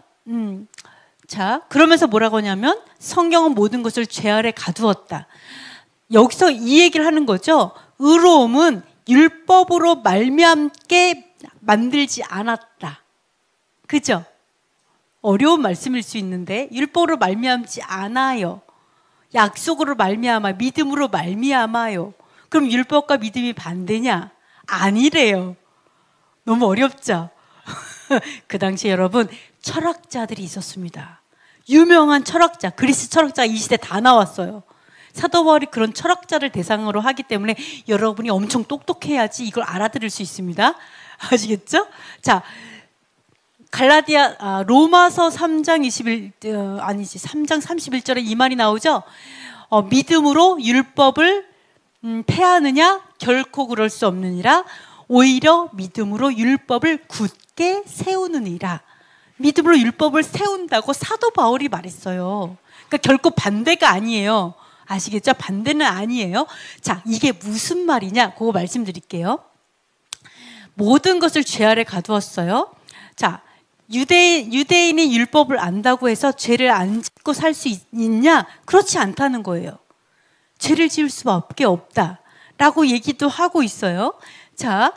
자, 그러면서 뭐라고 하냐면 성경은 모든 것을 죄 아래 가두었다. 여기서 이 얘기를 하는 거죠. 의로움은 율법으로 말미암게 만들지 않았다. 그죠? 어려운 말씀일 수 있는데 율법으로 말미암지 않아요. 약속으로 말미암아, 믿음으로 말미암아요. 그럼 율법과 믿음이 반대냐? 아니래요. 너무 어렵죠? 그 당시에 여러분 철학자들이 있었습니다. 유명한 철학자, 그리스 철학자가 이 시대 다 나왔어요. 사도 바울이 그런 철학자를 대상으로 하기 때문에 여러분이 엄청 똑똑해야지 이걸 알아들을 수 있습니다. 아시겠죠? 자, 로마서 3장 3장 31절에 이 말이 나오죠? 믿음으로 율법을 폐하느냐? 결코 그럴 수 없느니라. 오히려 믿음으로 율법을 굳게 세우느니라. 믿음으로 율법을 세운다고 사도 바울이 말했어요. 그러니까 결코 반대가 아니에요. 아시겠죠? 반대는 아니에요. 자, 이게 무슨 말이냐? 그거 말씀드릴게요. 모든 것을 죄 아래 가두었어요. 자, 유대인이 율법을 안다고 해서 죄를 안 짓고 살 수 있냐? 그렇지 않다는 거예요. 죄를 지을 수밖에 없다라고 얘기도 하고 있어요. 자,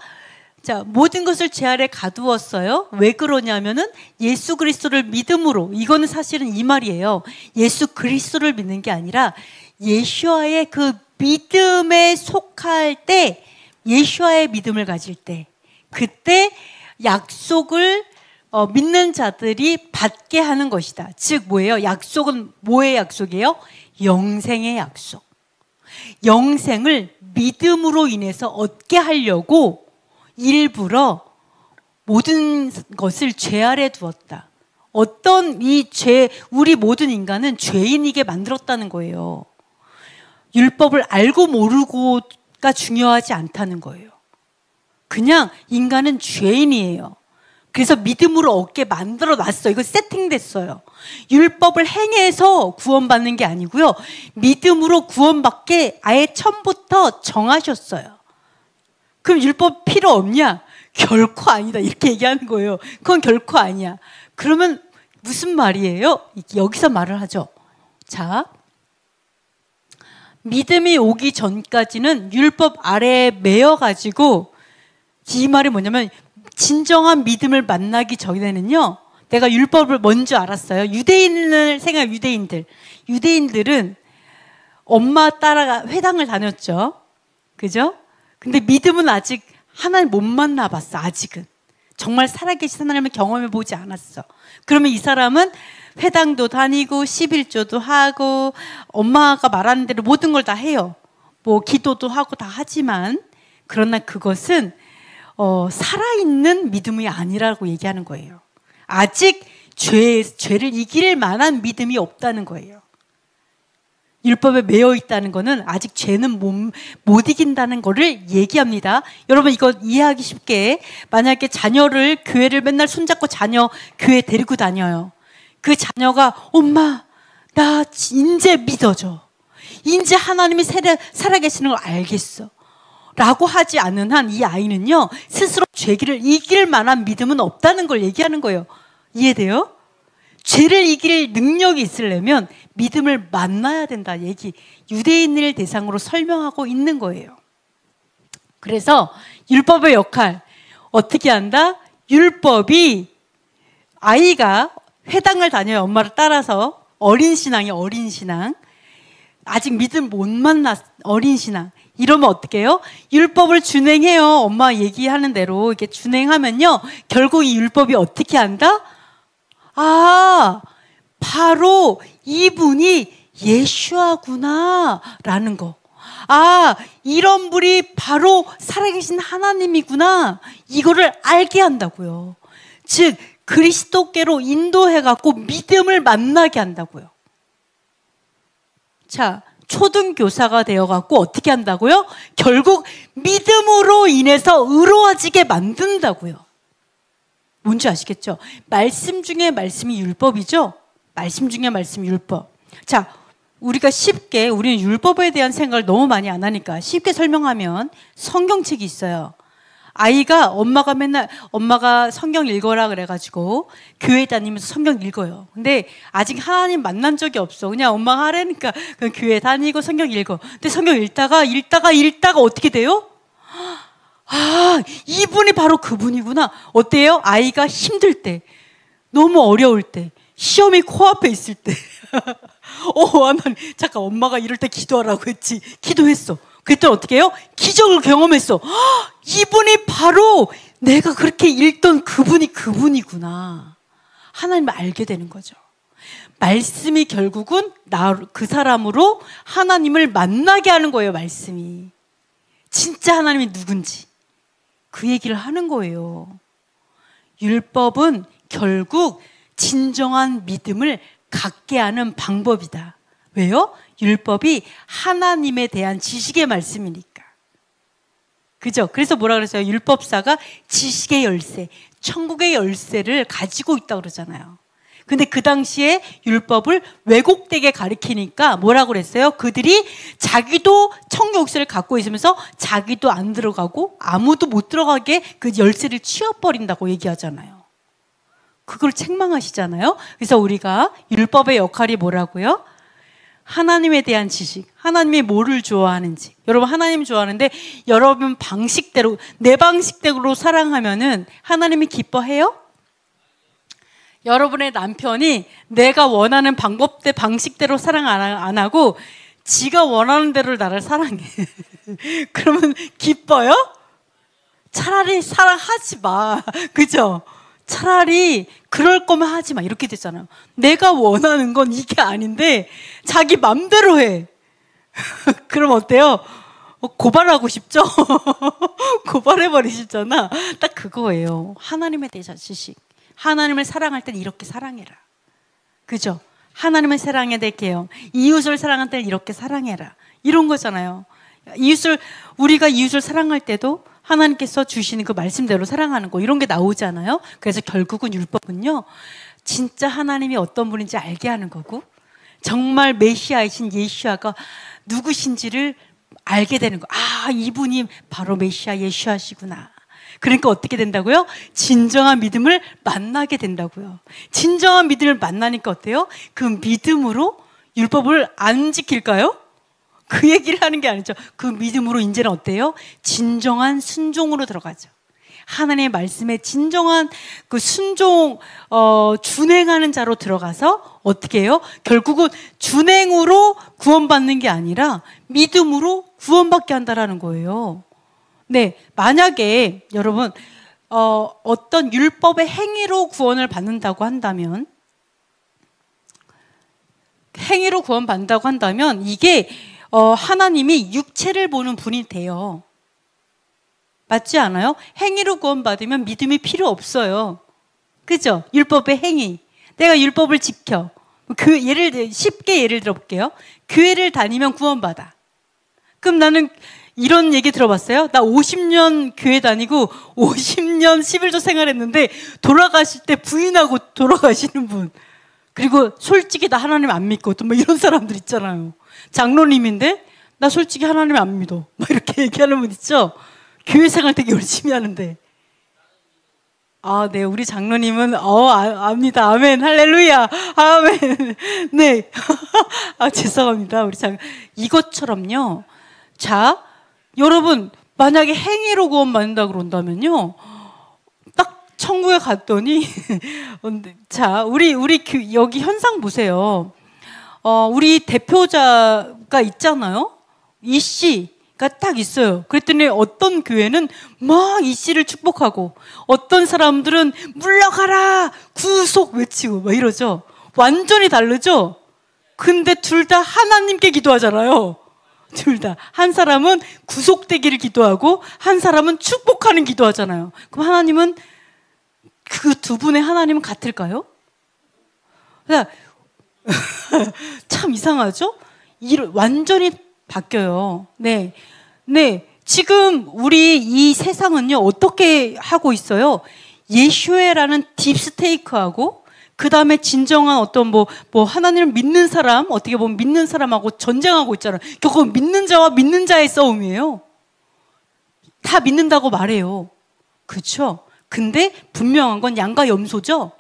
모든 것을 죄 아래 가두었어요. 왜 그러냐면은 예수 그리스도를 믿음으로, 이거는 사실은 이 말이에요. 예수 그리스도를 믿는 게 아니라 예수와의 그 믿음에 속할 때, 예수와의 믿음을 가질 때, 그때 약속을 믿는 자들이 받게 하는 것이다. 즉 뭐예요? 약속은 뭐의 약속이에요? 영생의 약속. 영생을 믿음으로 인해서 얻게 하려고 일부러 모든 것을 죄 아래 두었다. 우리 모든 인간은 죄인이게 만들었다는 거예요. 율법을 알고 모르고가 중요하지 않다는 거예요. 그냥 인간은 죄인이에요. 그래서 믿음으로 얻게 만들어 놨어요. 이거 세팅됐어요. 율법을 행해서 구원받는 게 아니고요. 믿음으로 구원받게 아예 처음부터 정하셨어요. 그럼 율법 필요 없냐? 결코 아니다. 이렇게 얘기하는 거예요. 그건 결코 아니야. 그러면 무슨 말이에요? 여기서 말을 하죠. 자, 믿음이 오기 전까지는 율법 아래에 매여가지고, 이 말이 뭐냐면 진정한 믿음을 만나기 전에는요, 내가 율법을 먼저 알았어요. 유대인들은 엄마 따라가 회당을 다녔죠. 그죠? 근데 믿음은 아직 하나님 못 만나봤어. 아직은 정말 살아계신 하나님을 경험해 보지 않았어. 그러면 이 사람은 회당도 다니고 11조도 하고 엄마가 말하는 대로 모든 걸 다 해요. 뭐 기도도 하고 다 하지만, 그러나 그것은 살아있는 믿음이 아니라고 얘기하는 거예요. 아직 죄를 이길 만한 믿음이 없다는 거예요. 율법에 매여 있다는 거는 아직 죄는 못 이긴다는 거를 얘기합니다. 여러분, 이거 이해하기 쉽게, 만약에 자녀를, 교회를 맨날 손잡고 자녀 교회 데리고 다녀요. 그 자녀가 엄마 나 이제 믿어줘, 이제 하나님이 살아계시는 걸 알겠어 라고 하지 않은 한 이 아이는요, 스스로 죄를 이길 만한 믿음은 없다는 걸 얘기하는 거예요. 이해돼요? 죄를 이길 능력이 있으려면 믿음을 만나야 된다 얘기, 유대인을 대상으로 설명하고 있는 거예요. 그래서 율법의 역할 어떻게 한다? 율법이, 아이가 회당을 다녀요. 엄마를 따라서. 어린 신앙이 어린 신앙. 아직 믿음 못 만났 어린 신앙. 이러면 어떻게 해요? 율법을 준행해요. 엄마 얘기하는 대로 이렇게 준행하면요, 결국 이 율법이 어떻게 한다? 아, 바로 이분이 예수아구나 라는 거. 아, 이런 분이 바로 살아계신 하나님이구나, 이거를 알게 한다고요. 즉 그리스도께로 인도해갖고 믿음을 만나게 한다고요. 자, 초등교사가 되어갖고 어떻게 한다고요? 결국 믿음으로 인해서 의로워지게 만든다고요. 뭔지 아시겠죠? 말씀 중에 말씀이 율법이죠? 말씀 중에 말씀이 율법. 자, 우리는 율법에 대한 생각을 너무 많이 안 하니까 쉽게 설명하면, 성경책이 있어요. 아이가 엄마가 성경 읽어라 그래가지고 교회 다니면서 성경 읽어요. 근데 아직 하나님 만난 적이 없어. 그냥 엄마가 하라니까 그냥 교회 다니고 성경 읽어. 근데 성경 읽다가 어떻게 돼요? 아, 이분이 바로 그분이구나. 어때요? 아이가 힘들 때, 너무 어려울 때, 시험이 코앞에 있을 때 하나님, 잠깐 엄마가 이럴 때 기도하라고 했지. 기도했어. 그때 어떻게 해요? 기적을 경험했어. 이분이 바로 내가 그렇게 읽던 그분이구나. 하나님을 알게 되는 거죠. 말씀이 결국은 그 사람으로 하나님을 만나게 하는 거예요. 말씀이 진짜 하나님이 누군지 그 얘기를 하는 거예요. 율법은 결국 진정한 믿음을 갖게 하는 방법이다. 왜요? 율법이 하나님에 대한 지식의 말씀이니까. 그죠? 그래서 뭐라 그랬어요? 율법사가 지식의 열쇠, 천국의 열쇠를 가지고 있다고 그러잖아요. 근데 그 당시에 율법을 왜곡되게 가리키니까 뭐라고 그랬어요? 그들이 자기도 천국 열쇠를 갖고 있으면서 자기도 안 들어가고 아무도 못 들어가게 그 열쇠를 치워버린다고 얘기하잖아요. 그걸 책망하시잖아요. 그래서 우리가 율법의 역할이 뭐라고요? 하나님에 대한 지식, 하나님이 뭐를 좋아하는지. 여러분 하나님 좋아하는데 여러분 방식대로, 내 방식대로 사랑하면은 하나님이 기뻐해요? 여러분의 남편이 내가 원하는 방식대로 사랑 안 하고 지가 원하는 대로 나를 사랑해. 그러면 기뻐요? 차라리 사랑하지 마. 그죠? 차라리 그럴 거면 하지 마. 이렇게 됐잖아요. 내가 원하는 건 이게 아닌데 자기 맘대로 해. 그럼 어때요? 고발하고 싶죠? 고발해버리시잖아. 딱 그거예요. 하나님에 대한 지식. 하나님을 사랑할 땐 이렇게 사랑해라. 그죠? 하나님을 사랑해야 될게요. 이웃을 사랑할 땐 이렇게 사랑해라. 이런 거잖아요. 우리가 이웃을 사랑할 때도 하나님께서 주시는 그 말씀대로 사랑하는 거, 이런 게 나오잖아요. 그래서 결국은 율법은요, 진짜 하나님이 어떤 분인지 알게 하는 거고, 정말 메시아이신 예수아가 누구신지를 알게 되는 거. 아, 이분이 바로 메시아 예수아시구나. 그러니까 어떻게 된다고요? 진정한 믿음을 만나게 된다고요. 진정한 믿음을 만나니까 어때요? 그 믿음으로 율법을 안 지킬까요? 그 얘기를 하는 게 아니죠. 그 믿음으로 이제는 어때요? 진정한 순종으로 들어가죠. 하나님의 말씀에 진정한 그 순종, 준행하는 자로 들어가서 어떻게 해요? 결국은 준행으로 구원받는 게 아니라 믿음으로 구원받게 한다라는 거예요. 네, 만약에 여러분 어떤 율법의 행위로 구원을 받는다고 한다면, 행위로 구원받는다고 한다면 이게 하나님이 육체를 보는 분이 돼요. 맞지 않아요? 행위로 구원받으면 믿음이 필요 없어요. 그죠? 율법의 행위. 내가 율법을 지켜. 쉽게 예를 들어볼게요. 교회를 다니면 구원받아. 그럼 나는 이런 얘기 들어봤어요? 나 50년 교회 다니고 50년 11조 생활했는데 돌아가실 때 부인하고 돌아가시는 분. 그리고 솔직히 나 하나님 안 믿고 또 뭐 이런 사람들 있잖아요. 장로님인데 나 솔직히 하나님 안 믿어. 막 이렇게 얘기하는 분 있죠? 교회 생활 되게 열심히 하는데. 네, 우리 장로님은, 압니다. 아멘. 할렐루야. 아멘. 네. 죄송합니다. 이것처럼요. 자, 여러분, 만약에 행위로 구원받는다 그런다면요. 딱 천국에 갔더니, 자, 우리 여기 현상 보세요. 우리 대표자가 있잖아요. 이 씨가 딱 있어요. 그랬더니 어떤 교회는 막 이 씨를 축복하고 어떤 사람들은 물러가라 구속 외치고 막 이러죠. 완전히 다르죠. 근데 둘 다 하나님께 기도하잖아요. 둘 다. 한 사람은 구속되기를 기도하고 한 사람은 축복하는 기도하잖아요. 그럼 하나님은 그 두 분의 하나님은 같을까요? 참 이상하죠? 완전히 바뀌어요. 네. 네. 지금 우리 이 세상은요, 어떻게 하고 있어요? 예슈에라는 딥스테이크하고, 그 다음에 진정한 어떤 하나님을 믿는 사람, 어떻게 보면 믿는 사람하고 전쟁하고 있잖아요. 결국 믿는 자와 믿는 자의 싸움이에요. 다 믿는다고 말해요. 그렇죠? 근데 분명한 건 양과 염소죠?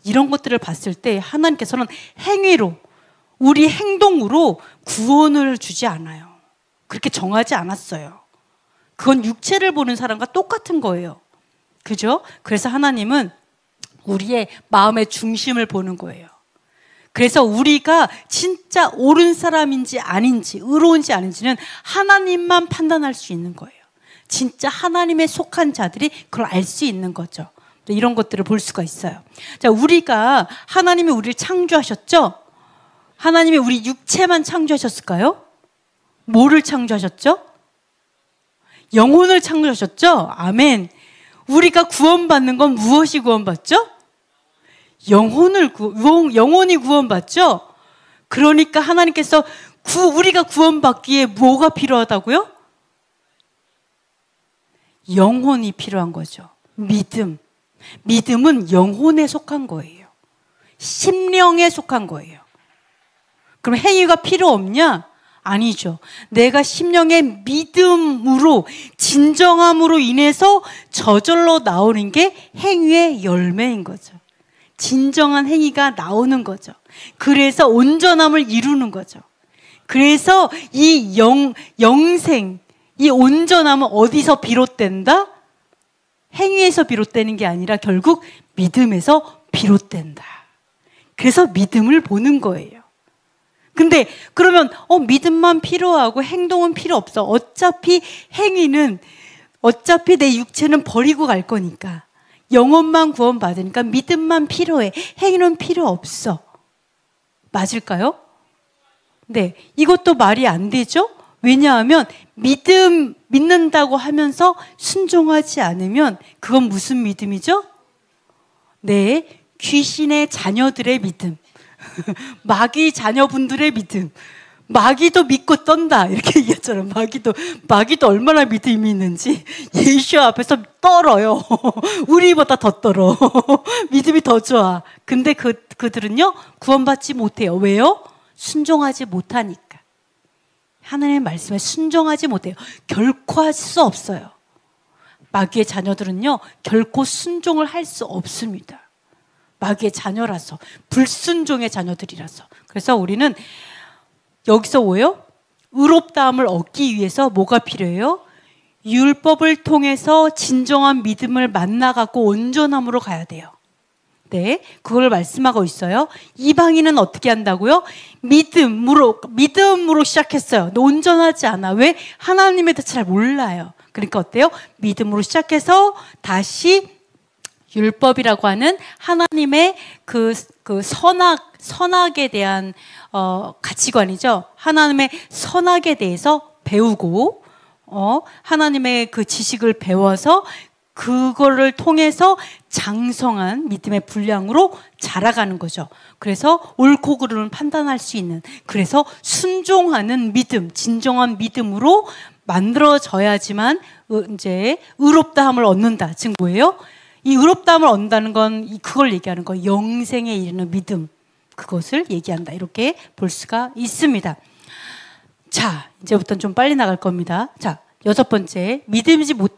이런 것들을 봤을 때 하나님께서는 행위로, 우리 행동으로 구원을 주지 않아요. 그렇게 정하지 않았어요. 그건 육체를 보는 사람과 똑같은 거예요. 그죠? 그래서 하나님은 우리의 마음의 중심을 보는 거예요. 그래서 우리가 진짜 옳은 사람인지 아닌지, 의로운지 아닌지는 하나님만 판단할 수 있는 거예요. 진짜 하나님에 속한 자들이 그걸 알 수 있는 거죠. 이런 것들을 볼 수가 있어요. 자, 하나님이 우리를 창조하셨죠? 하나님이 우리 육체만 창조하셨을까요? 뭐를 창조하셨죠? 영혼을 창조하셨죠? 아멘. 우리가 구원받는 건 무엇이 구원받죠? 영혼이 구원받죠? 그러니까 하나님께서 우리가 구원받기에 뭐가 필요하다고요? 영혼이 필요한 거죠. 믿음은 영혼에 속한 거예요. 심령에 속한 거예요. 그럼 행위가 필요 없냐? 아니죠. 내가 심령의 믿음으로, 진정함으로 인해서 저절로 나오는 게 행위의 열매인 거죠. 진정한 행위가 나오는 거죠. 그래서 온전함을 이루는 거죠. 그래서 이 영생, 이 온전함은 어디서 비롯된다? 행위에서 비롯되는 게 아니라 결국 믿음에서 비롯된다. 그래서 믿음을 보는 거예요. 근데 그러면 믿음만 필요하고 행동은 필요 없어. 어차피 내 육체는 버리고 갈 거니까. 영혼만 구원받으니까 믿음만 필요해. 행위는 필요 없어. 맞을까요? 네, 이것도 말이 안 되죠? 왜냐하면 믿는다고 하면서 순종하지 않으면 그건 무슨 믿음이죠? 네, 귀신의 자녀들의 믿음. 마귀 자녀분들의 믿음. 마귀도 믿고 떤다 이렇게 얘기했잖아요. 마귀도 얼마나 믿음이 있는지 예수 앞에서 떨어요. 우리보다 더 떨어. 믿음이 더 좋아. 근데 그들은요 구원받지 못해요. 왜요? 순종하지 못하니까. 하나님의 말씀에 순종하지 못해요. 결코 할 수 없어요. 마귀의 자녀들은요 결코 순종을 할 수 없습니다. 마귀의 자녀라서, 불순종의 자녀들이라서. 그래서 우리는 여기서 뭐예요? 의롭다함을 얻기 위해서 뭐가 필요해요? 율법을 통해서 진정한 믿음을 만나갖고 온전함으로 가야 돼요. 네, 그걸 말씀하고 있어요. 이방인은 어떻게 한다고요? 믿음으로 시작했어요. 온전하지 않아. 왜? 하나님에 대해 잘 몰라요. 그러니까 어때요? 믿음으로 시작해서 다시 율법이라고 하는 하나님의 그 선악에 대한 가치관이죠. 하나님의 선악에 대해서 배우고 하나님의 그 지식을 배워서 그거를 통해서 장성한 믿음의 분량으로 자라가는 거죠. 그래서 옳고 그름을 판단할 수 있는, 그래서 순종하는 믿음, 진정한 믿음으로 만들어져야지만 이제 의롭다함을 얻는다. 즉 뭐예요? 이 의롭다함을 얻는다는 건 그걸 얘기하는 거예요. 영생에 이르는 믿음, 그것을 얘기한다. 이렇게 볼 수가 있습니다. 자, 이제부터는 좀 빨리 나갈 겁니다. 자, 6번째,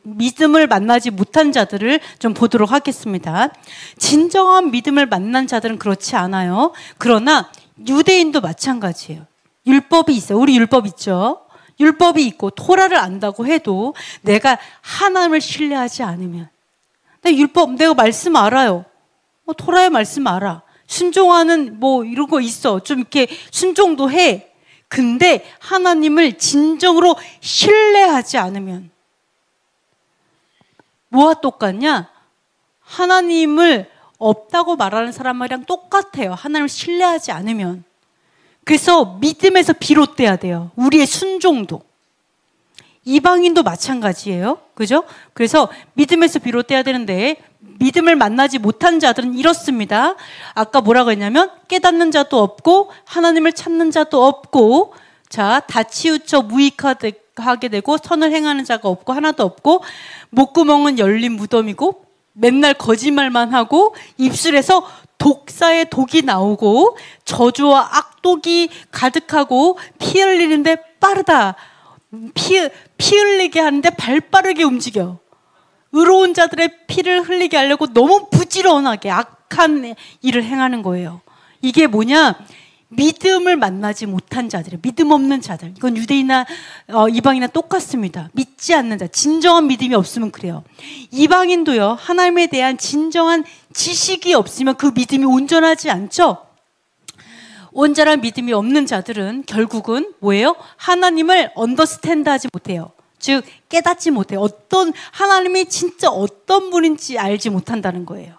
믿음을 만나지 못한 자들을 좀 보도록 하겠습니다. 진정한 믿음을 만난 자들은 그렇지 않아요. 그러나 유대인도 마찬가지예요. 율법이 있어요. 우리 율법 있죠. 율법이 있고 토라를 안다고 해도 내가 하나님을 신뢰하지 않으면, 내가 말씀 알아요. 토라의 말씀 알아. 순종하는 이런 거 있어. 좀 이렇게 순종도 해. 근데 하나님을 진정으로 신뢰하지 않으면 뭐와 똑같냐? 하나님을 없다고 말하는 사람이랑 똑같아요. 하나님을 신뢰하지 않으면. 그래서 믿음에서 비롯돼야 돼요. 우리의 순종도. 이방인도 마찬가지예요. 그죠? 그래서 믿음에서 비롯돼야 되는데 믿음을 만나지 못한 자들은 이렇습니다. 아까 뭐라고 했냐면 깨닫는 자도 없고 하나님을 찾는 자도 없고, 자, 다 치우쳐 무익하게 되고 선을 행하는 자가 없고 하나도 없고, 목구멍은 열린 무덤이고 맨날 거짓말만 하고 입술에서 독사의 독이 나오고 저주와 악독이 가득하고 피 흘리는데 빠르다. 피 흘리게 하는데 발 빠르게 움직여. 의로운 자들의 피를 흘리게 하려고 너무 부지런하게 악한 일을 행하는 거예요. 이게 뭐냐? 믿음을 만나지 못한 자들, 믿음 없는 자들. 이건 유대인이나 이방인이나 똑같습니다. 믿지 않는 자, 진정한 믿음이 없으면 그래요. 이방인도요, 하나님에 대한 진정한 지식이 없으면 그 믿음이 온전하지 않죠. 온전한 믿음이 없는 자들은 결국은 뭐예요? 하나님을 언더스탠드하지 못해요. 즉 깨닫지 못해요. 하나님이 진짜 어떤 분인지 알지 못한다는 거예요.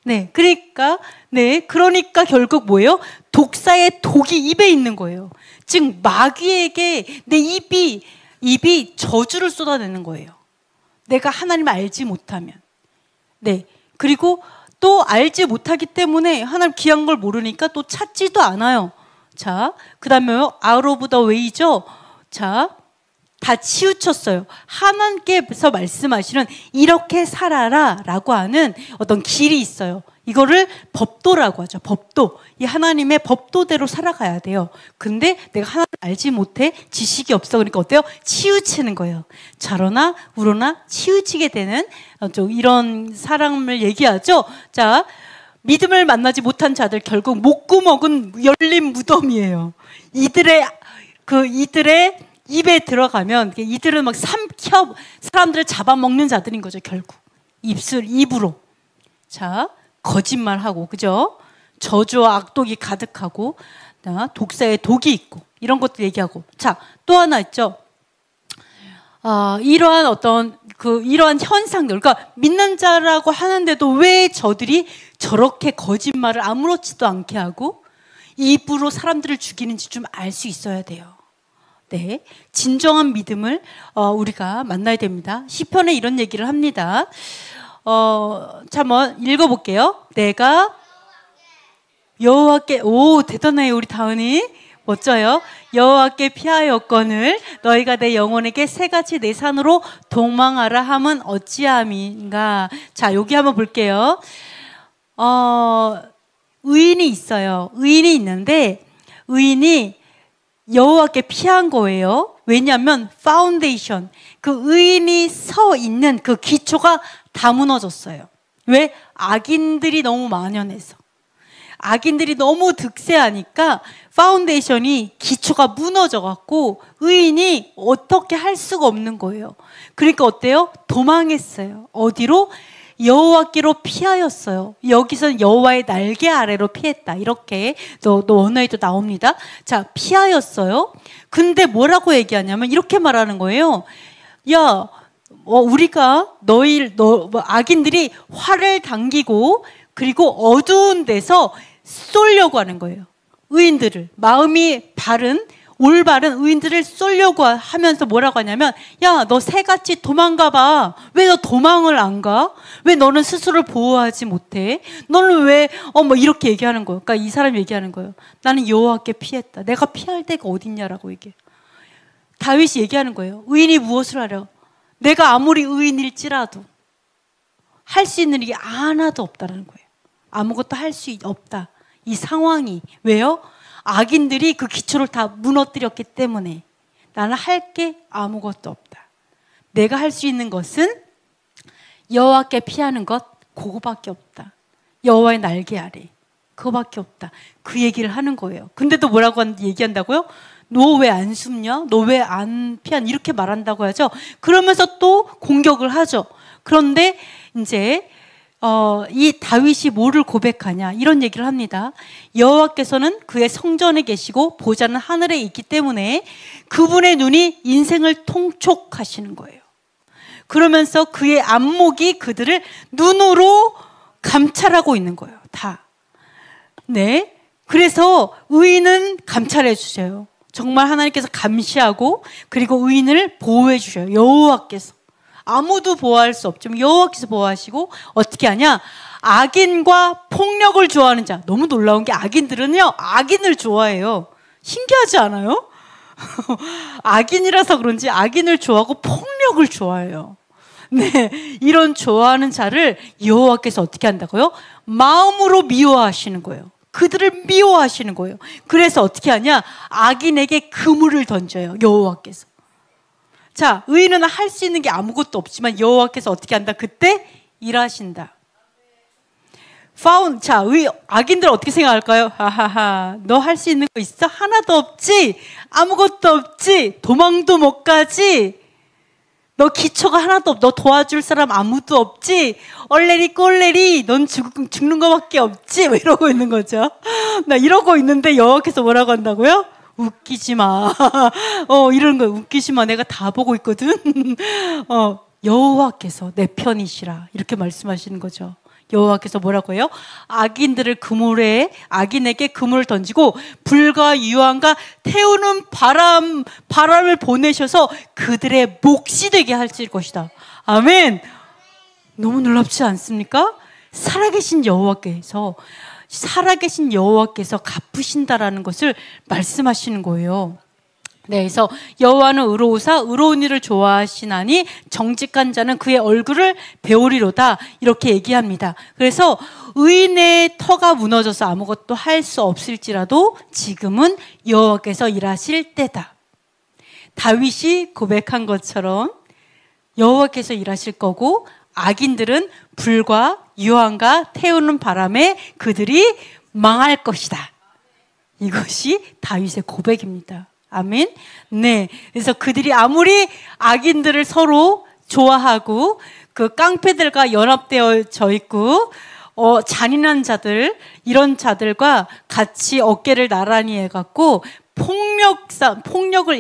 네, 그러니까 결국 뭐예요? 독사의 독이 입에 있는 거예요. 즉 마귀에게 내 입이 저주를 쏟아내는 거예요. 내가 하나님을 알지 못하면. 네, 그리고 또 알지 못하기 때문에 하나님 귀한 걸 모르니까 또 찾지도 않아요. 자, 그 다음에 out of the way죠. 자, 다 치우쳤어요. 하나님께서 말씀하시는 이렇게 살아라 라고 하는 어떤 길이 있어요. 이거를 법도라고 하죠. 법도. 이 하나님의 법도대로 살아가야 돼요. 근데 내가 하나님을 알지 못해. 지식이 없어. 그러니까 어때요? 치우치는 거예요. 자로나 우로나 치우치게 되는 이런 사람을 얘기하죠. 자, 믿음을 만나지 못한 자들, 결국 목구멍은 열린 무덤이에요. 이들의 입에 들어가면 이들은 막 삼켜 사람들을 잡아먹는 자들인 거죠. 결국 입으로. 자, 거짓말하고, 그죠? 저주와 악독이 가득하고 독사의 독이 있고 이런 것도 얘기하고. 자, 또 하나 있죠. 이러한 현상들, 그러니까 믿는 자라고 하는데도 왜 저들이 저렇게 거짓말을 아무렇지도 않게 하고 입으로 사람들을 죽이는지 좀 알 수 있어야 돼요. 네, 진정한 믿음을 우리가 만나야 됩니다. 시편에 이런 얘기를 합니다. 자, 한번 읽어볼게요. 내가 여호와께, 오, 대단해요, 우리 다은이. 멋져요. 여호와께 피하였거늘 너희가 내 영혼에게 새같이 내 산으로 도망하라 함은 어찌함인가. 자, 여기 한번 볼게요. 의인이 있어요. 의인이 있는데 의인이 여호와께 피한 거예요. 왜냐하면 파운데이션, 그 의인이 서 있는 그 기초가 다 무너졌어요. 왜? 악인들이 너무 만연해서. 악인들이 너무 득세하니까 파운데이션이 기초가 무너져갖고 의인이 어떻게 할 수가 없는 거예요. 그러니까 어때요? 도망했어요. 어디로? 여호와께로 피하였어요. 여기서는 여호와의 날개 아래로 피했다. 이렇게 또 원어에도 나옵니다. 자, 피하였어요. 근데 뭐라고 얘기하냐면 이렇게 말하는 거예요. 야, 우리가 악인들이 활을 당기고 그리고 어두운 데서 쏠려고 하는 거예요. 의인들을, 마음이 올바른 의인들을 쏠려고 하면서 뭐라고 하냐면, 야, 너 새같이 도망가 봐. 왜 너 도망을 안 가? 왜 너는 스스로를 보호하지 못해? 너는 왜 이렇게 얘기하는 거예요. 그러니까 이 사람이 얘기하는 거예요. 나는 여호와께 피했다. 내가 피할 데가 어딨냐라고 얘기해요. 다윗이 얘기하는 거예요. 의인이 무엇을 하려? 내가 아무리 의인일지라도 할 수 있는 일이 하나도 없다라는 거예요. 아무것도 할 수 없다. 이 상황이. 왜요? 악인들이 그 기초를 다 무너뜨렸기 때문에 나는 할 게 아무것도 없다. 내가 할 수 있는 것은 여호와께 피하는 것, 그거밖에 없다. 여호와의 날개 아래, 그거밖에 없다. 그 얘기를 하는 거예요. 근데도 뭐라고 얘기한다고요? 너 왜 안 숨냐? 너 왜 안 피한? 이렇게 말한다고 하죠. 그러면서 또 공격을 하죠. 그런데 이제 이 다윗이 뭐를 고백하냐 이런 얘기를 합니다. 여호와께서는 그의 성전에 계시고 보좌는 하늘에 있기 때문에 그분의 눈이 인생을 통촉하시는 거예요. 그러면서 그의 안목이 그들을 눈으로 감찰하고 있는 거예요. 다. 네. 그래서 의인은 감찰해 주셔요. 정말 하나님께서 감시하고 그리고 의인을 보호해 주셔요. 여호와께서. 아무도 보호할 수 없지만 여호와께서 보호하시고 어떻게 하냐? 악인과 폭력을 좋아하는 자. 너무 놀라운 게 악인들은요, 악인을 좋아해요. 신기하지 않아요? 악인이라서 그런지 악인을 좋아하고 폭력을 좋아해요. 네, 이런 좋아하는 자를 여호와께서 어떻게 한다고요? 마음으로 미워하시는 거예요. 그들을 미워하시는 거예요. 그래서 어떻게 하냐? 악인에게 그물을 던져요. 여호와께서. 자, 의인은 할 수 있는 게 아무것도 없지만 여호와께서 어떻게 한다? 그때 일하신다. 자, 악인들 어떻게 생각할까요? 하하하, 너 할 수 있는 거 있어? 하나도 없지? 아무것도 없지? 도망도 못 가지? 너 기초가 하나도 없, 너 도와줄 사람 아무도 없지? 얼레리 꼴레리, 넌 죽는 거밖에 없지? 뭐 이러고 있는 거죠. 나 이러고 있는데 여호와께서 뭐라고 한다고요? 웃기지 마. 이런 거 웃기지 마. 내가 다 보고 있거든. 여호와께서 내 편이시라. 이렇게 말씀하시는 거죠. 여호와께서 뭐라고 해요? 악인에게 그물을 던지고 불과 유황과 태우는 바람을 보내셔서 그들의 몫이 되게 하실 것이다. 아멘. 너무 놀랍지 않습니까? 살아계신 여호와께서 갚으신다라는 것을 말씀하시는 거예요. 네, 그래서 여호와는 의로우사 의로운 일을 좋아하시나니 정직한 자는 그의 얼굴을 배우리로다 이렇게 얘기합니다. 그래서 의인의 터가 무너져서 아무것도 할 수 없을지라도 지금은 여호와께서 일하실 때다. 다윗이 고백한 것처럼 여호와께서 일하실 거고 악인들은 불과 유황과 태우는 바람에 그들이 망할 것이다. 이것이 다윗의 고백입니다. 아멘. 네. 그래서 그들이 아무리 악인들을 서로 좋아하고 그 깡패들과 연합되어 있고 잔인한 자들 이런 자들과 같이 어깨를 나란히 해갖고 폭력을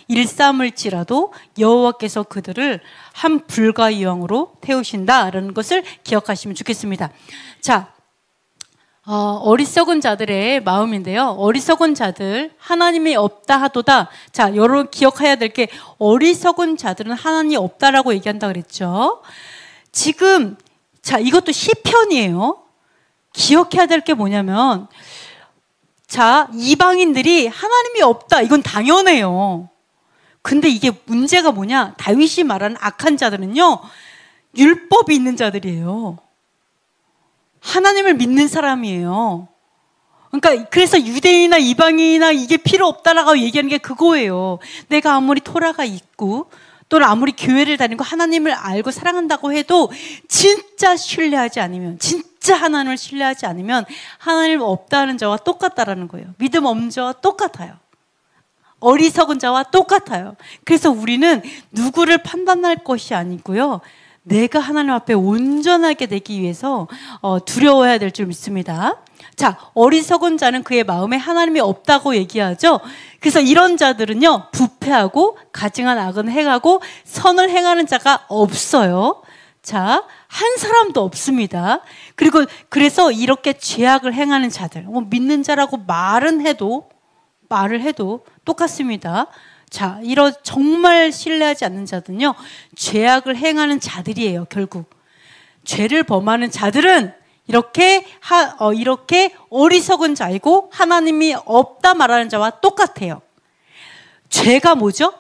일삼을지라도 여호와께서 그들을 한 불과 유황으로 태우신다라는 것을 기억하시면 좋겠습니다. 자. 어리석은 자들의 마음인데요. 어리석은 자들, 하나님이 없다 하도다. 자, 여러분 기억해야 될 게 어리석은 자들은 하나님이 없다라고 얘기한다 그랬죠. 지금, 자, 이것도 시편이에요. 기억해야 될 게 뭐냐면, 자, 이방인들이 하나님이 없다. 이건 당연해요. 근데 이게 문제가 뭐냐? 다윗이 말하는 악한 자들은요, 율법이 있는 자들이에요. 하나님을 믿는 사람이에요. 그러니까 그래서 유대인이나 이방인이나 이게 필요 없다라고 얘기하는 게 그거예요. 내가 아무리 토라가 있고 또는 아무리 교회를 다니고 하나님을 알고 사랑한다고 해도 진짜 신뢰하지 않으면 진짜 진짜 하나님을 신뢰하지 않으면 하나님 없다는 자와 똑같다라는 거예요. 믿음 없는 자와 똑같아요. 어리석은 자와 똑같아요. 그래서 우리는 누구를 판단할 것이 아니고요, 내가 하나님 앞에 온전하게 되기 위해서 두려워해야 될 줄 믿습니다. 자, 어리석은 자는 그의 마음에 하나님이 없다고 얘기하죠. 그래서 이런 자들은요, 부패하고 가증한 악은 행하고 선을 행하는 자가 없어요. 자, 한 사람도 없습니다. 그리고 그래서 이렇게 죄악을 행하는 자들, 믿는 자라고 말을 해도 똑같습니다. 자, 이런 정말 신뢰하지 않는 자들은요, 죄악을 행하는 자들이에요. 결국 죄를 범하는 자들은 이렇게 어리석은 자이고 하나님이 없다 말하는 자와 똑같아요. 죄가 뭐죠?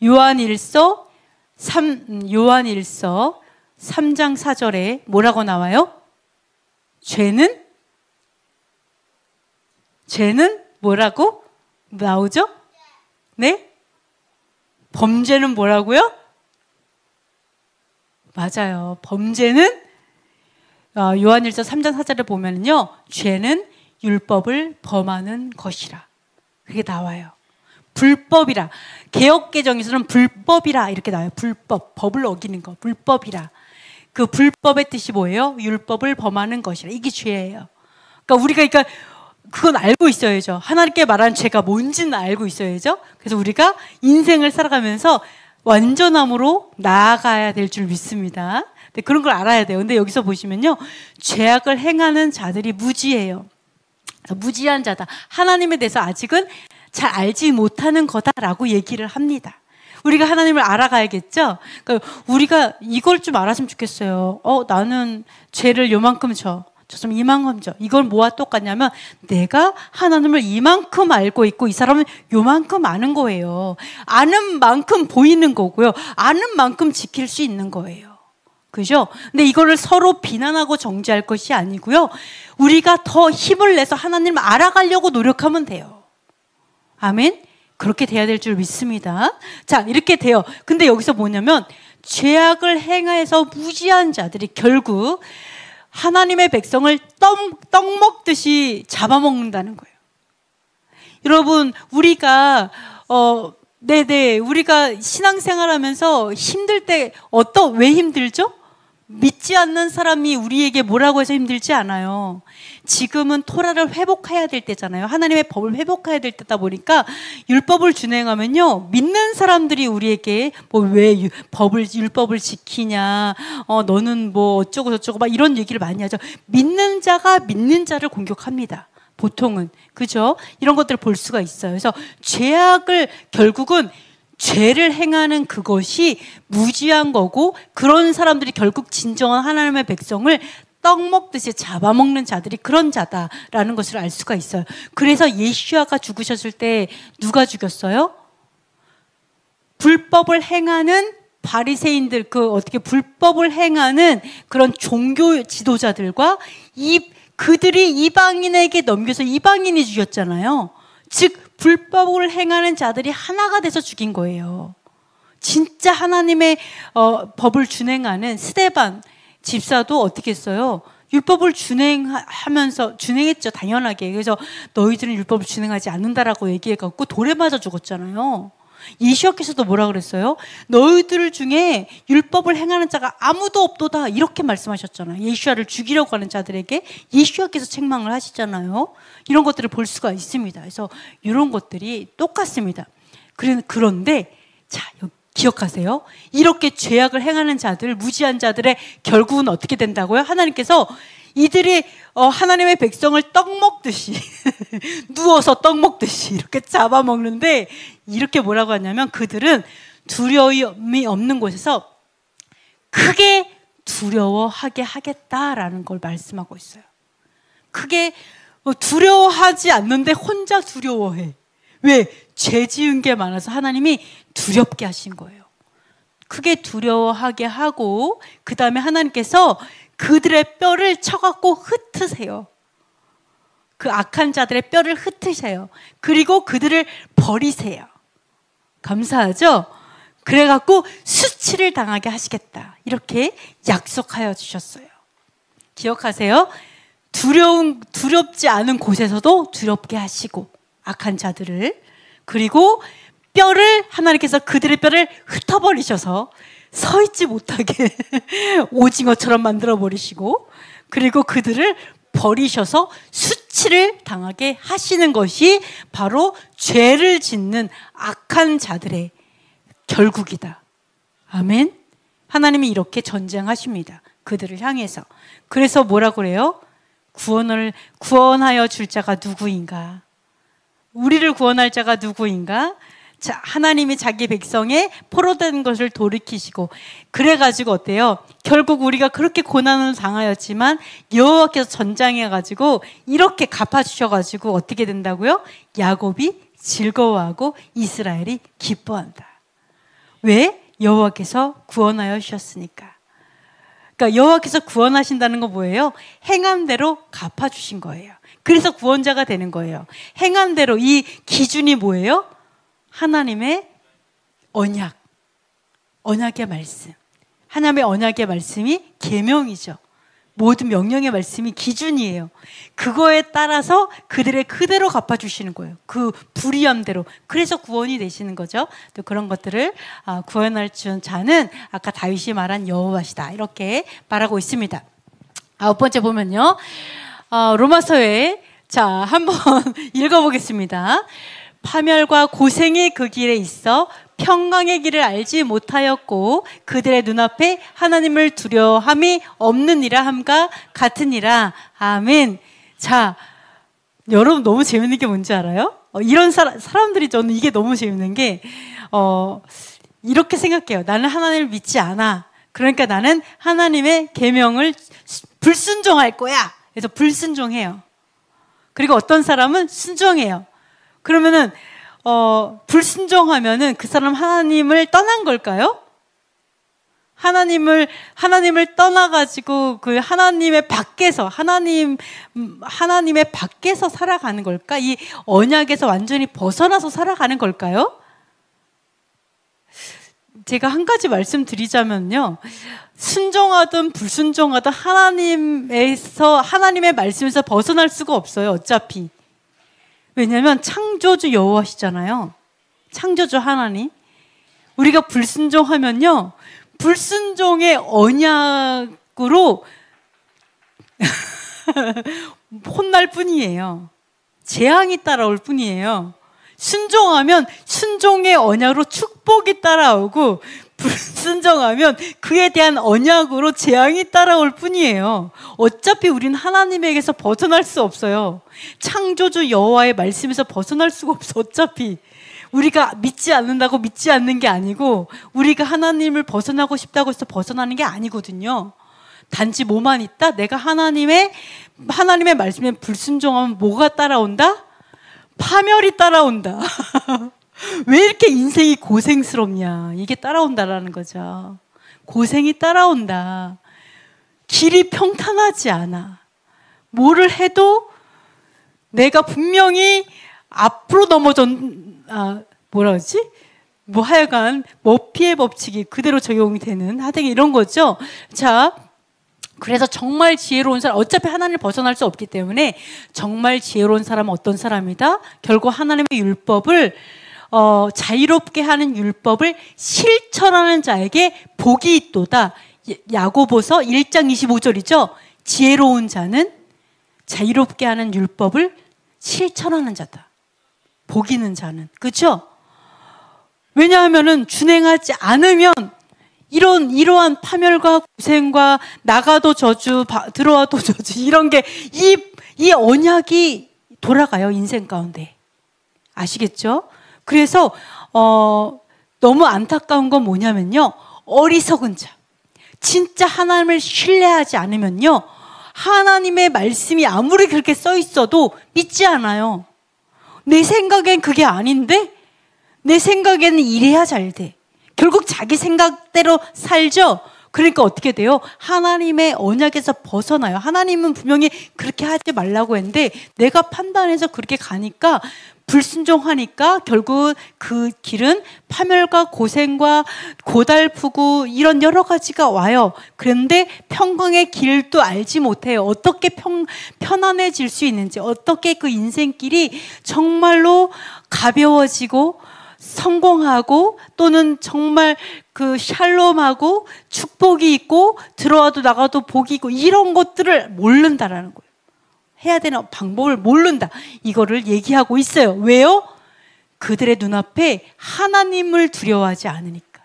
요한일서 3장 4절에 뭐라고 나와요? 죄는 뭐라고 나오죠? 네? 범죄는 뭐라고요? 맞아요. 범죄는 요한일서 3장 4절에 보면은요, 죄는 율법을 범하는 것이라, 그게 나와요. 불법이라, 개역개정에서는 불법이라 이렇게 나와요. 불법, 법을 어기는 거, 불법이라. 그 불법의 뜻이 뭐예요? 율법을 범하는 것이라. 이게 죄예요. 그러니까 그건 알고 있어야죠. 하나님께 말하는 죄가 뭔지는 알고 있어야죠. 그래서 우리가 인생을 살아가면서 완전함으로 나아가야 될 줄 믿습니다. 근데 그런 걸 알아야 돼요. 근데 여기서 보시면요, 죄악을 행하는 자들이 무지해요. 무지한 자다. 하나님에 대해서 아직은 잘 알지 못하는 거다라고 얘기를 합니다. 우리가 하나님을 알아가야겠죠? 그러니까 우리가 이걸 좀 알았으면 좋겠어요. 나는 죄를 요만큼 졌으면 이만큼 져. 이걸 뭐와 똑같냐면, 내가 하나님을 이만큼 알고 있고 이 사람은 요만큼 아는 거예요. 아는 만큼 보이는 거고요. 아는 만큼 지킬 수 있는 거예요. 그죠? 근데 이거를 서로 비난하고 정죄할 것이 아니고요, 우리가 더 힘을 내서 하나님을 알아가려고 노력하면 돼요. 아멘? 그렇게 돼야 될 줄 믿습니다. 자, 이렇게 돼요. 근데 여기서 뭐냐면, 죄악을 행해서 무지한 자들이 결국 하나님의 백성을 떡 먹듯이 잡아먹는다는 거예요. 여러분, 우리가 우리가 신앙생활하면서 힘들 때 왜 힘들죠? 믿지 않는 사람이 우리에게 뭐라고 해서 힘들지 않아요. 지금은 토라를 회복해야 될 때잖아요. 하나님의 법을 회복해야 될 때다 보니까 율법을 준행하면요, 믿는 사람들이 우리에게 왜 율법을 지키냐, 너는 뭐 어쩌고 저쩌고 막 이런 얘기를 많이 하죠. 믿는 자가 믿는 자를 공격합니다. 보통은. 그죠? 이런 것들을 볼 수가 있어요. 그래서 죄악을 결국은 죄를 행하는 그것이 무지한 거고, 그런 사람들이 결국 진정한 하나님의 백성을 떡 먹듯이 잡아먹는 자들이 그런 자다라는 것을 알 수가 있어요. 그래서 예수야가 죽으셨을 때 누가 죽였어요? 불법을 행하는 바리새인들, 불법을 행하는 그런 종교 지도자들과 그들이 이방인에게 넘겨서 이방인이 죽였잖아요. 즉 불법을 행하는 자들이 하나가 돼서 죽인 거예요. 진짜 하나님의 법을 준행하는 스데반 집사도 어떻게 했어요? 율법을 준행했죠, 당연하게. 그래서 너희들은 율법을 준행하지 않는다라고 얘기해갖고 돌에 맞아 죽었잖아요. 예수께서도 뭐라 그랬어요? 너희들 중에 율법을 행하는 자가 아무도 없도다, 이렇게 말씀하셨잖아요. 예수를 죽이려고 하는 자들에게 예수께서 책망을 하시잖아요. 이런 것들을 볼 수가 있습니다. 그래서 이런 것들이 똑같습니다. 그런데 자, 기억하세요. 이렇게 죄악을 행하는 자들, 무지한 자들의 결국은 어떻게 된다고요? 하나님께서 이들이 하나님의 백성을 떡 먹듯이 누워서 떡 먹듯이 이렇게 잡아먹는데, 이렇게 뭐라고 하냐면, 그들은 두려움이 없는 곳에서 크게 두려워하게 하겠다라는 걸 말씀하고 있어요. 크게 두려워하지 않는데 혼자 두려워해. 왜? 죄 지은 게 많아서 하나님이 두렵게 하신 거예요. 크게 두려워하게 하고, 그 다음에 하나님께서 그들의 뼈를 쳐갖고 흩으세요. 그 악한 자들의 뼈를 흩으세요. 그리고 그들을 버리세요. 감사하죠? 그래갖고 수치를 당하게 하시겠다. 이렇게 약속하여 주셨어요. 기억하세요. 두렵지 않은 곳에서도 두렵게 하시고, 악한 자들을. 그리고 하나님께서 그들의 뼈를 흩어버리셔서 서 있지 못하게 오징어처럼 만들어버리시고, 그리고 그들을 버리셔서 수치를 당하게 하시는 것이 바로 죄를 짓는 악한 자들의 결국이다. 아멘. 하나님이 이렇게 전쟁하십니다. 그들을 향해서. 그래서 뭐라고 그래요? 구원하여 줄 자가 누구인가? 우리를 구원할 자가 누구인가? 자, 하나님이 자기 백성의 포로된 것을 돌이키시고, 그래가지고 어때요? 결국 우리가 그렇게 고난을 당하였지만 여호와께서 전장해가지고 이렇게 갚아주셔가지고 어떻게 된다고요? 야곱이 즐거워하고 이스라엘이 기뻐한다. 왜? 여호와께서 구원하여 주셨으니까. 그러니까 여호와께서 구원하신다는 건 뭐예요? 행한 대로 갚아주신 거예요. 그래서 구원자가 되는 거예요. 행한 대로. 이 기준이 뭐예요? 하나님의 언약의 말씀. 하나님의 언약의 말씀이 계명이죠. 모든 명령의 말씀이 기준이에요. 그거에 따라서 그들의 그대로 갚아주시는 거예요. 그 불의함대로. 그래서 구원이 되시는 거죠. 또 그런 것들을 구원할 자는 아까 다윗이 말한 여호와시다. 이렇게 말하고 있습니다. 9번째 보면요. 로마서에 자 한번 읽어보겠습니다. 파멸과 고생이 그 길에 있어 평강의 길을 알지 못하였고 그들의 눈앞에 하나님을 두려워함이 없느니라 함과 같으니라. 아멘. 자, 여러분 너무 재밌는 게 뭔지 알아요? 이런 사람들이 저는 이게 너무 재밌는 게 이렇게 생각해요. 나는 하나님을 믿지 않아. 그러니까 나는 하나님의 계명을 불순종할 거야. 그래서 불순종해요. 그리고 어떤 사람은 순종해요. 그러면은 불순종하면은 그 사람 하나님을 떠난 걸까요? 하나님을 떠나가지고 그 하나님의 밖에서 하나님의 밖에서 살아가는 걸까? 이 언약에서 완전히 벗어나서 살아가는 걸까요? 제가 한 가지 말씀드리자면요. 순종하든 불순종하든 하나님의 말씀에서 벗어날 수가 없어요. 어차피. 왜냐하면 창조주 여호와시잖아요. 창조주 하나님. 우리가 불순종하면요. 불순종의 언약으로 혼날 뿐이에요. 재앙이 따라올 뿐이에요. 순종하면 순종의 언약으로 축복이 따라오고 불순종하면 그에 대한 언약으로 재앙이 따라올 뿐이에요. 어차피 우린 하나님에게서 벗어날 수 없어요. 창조주 여호와의 말씀에서 벗어날 수가 없어. 어차피 우리가 믿지 않는다고 믿지 않는 게 아니고 우리가 하나님을 벗어나고 싶다고 해서 벗어나는 게 아니거든요. 단지 뭐만 있다? 내가 하나님의 말씀에 불순종하면 뭐가 따라온다? 파멸이 따라온다. 왜 이렇게 인생이 고생스럽냐? 이게 따라온다라는 거죠. 고생이 따라온다. 길이 평탄하지 않아. 뭐를 해도 내가 분명히 앞으로 뭐라 그러지? 하여간 머피의 법칙이 그대로 적용이 되는 하여튼 이런 거죠. 자, 그래서 정말 지혜로운 사람, 어차피 하나님을 벗어날 수 없기 때문에 정말 지혜로운 사람은 어떤 사람이다? 결국 하나님의 율법을 자유롭게 하는 율법을 실천하는 자에게 복이 있도다. 야고보서 1장 25절이죠. 지혜로운 자는 자유롭게 하는 율법을 실천하는 자다. 복 있는 자는. 그렇죠? 왜냐하면은 준행하지 않으면 이러한 파멸과 고생과 나가도 저주, 들어와도 저주 이런 게 이 언약이 돌아가요. 인생 가운데. 아시겠죠? 그래서 너무 안타까운 건 뭐냐면요. 어리석은 자. 진짜 하나님을 신뢰하지 않으면요. 하나님의 말씀이 아무리 그렇게 써 있어도 믿지 않아요. 내 생각엔 그게 아닌데 내 생각에는 이래야 잘 돼. 결국 자기 생각대로 살죠. 그러니까 어떻게 돼요? 하나님의 언약에서 벗어나요. 하나님은 분명히 그렇게 하지 말라고 했는데 내가 판단해서 그렇게 가니까 불순종하니까 결국 그 길은 파멸과 고생과 고달프고 이런 여러 가지가 와요. 그런데 평강의 길도 알지 못해요. 어떻게 편안해질 수 있는지, 어떻게 그 인생길이 정말로 가벼워지고 성공하고 또는 정말 그 샬롬하고 축복이 있고 들어와도 나가도 복이 있고 이런 것들을 모른다라는 거예요. 해야 되는 방법을 모른다. 이거를 얘기하고 있어요. 왜요? 그들의 눈앞에 하나님을 두려워하지 않으니까.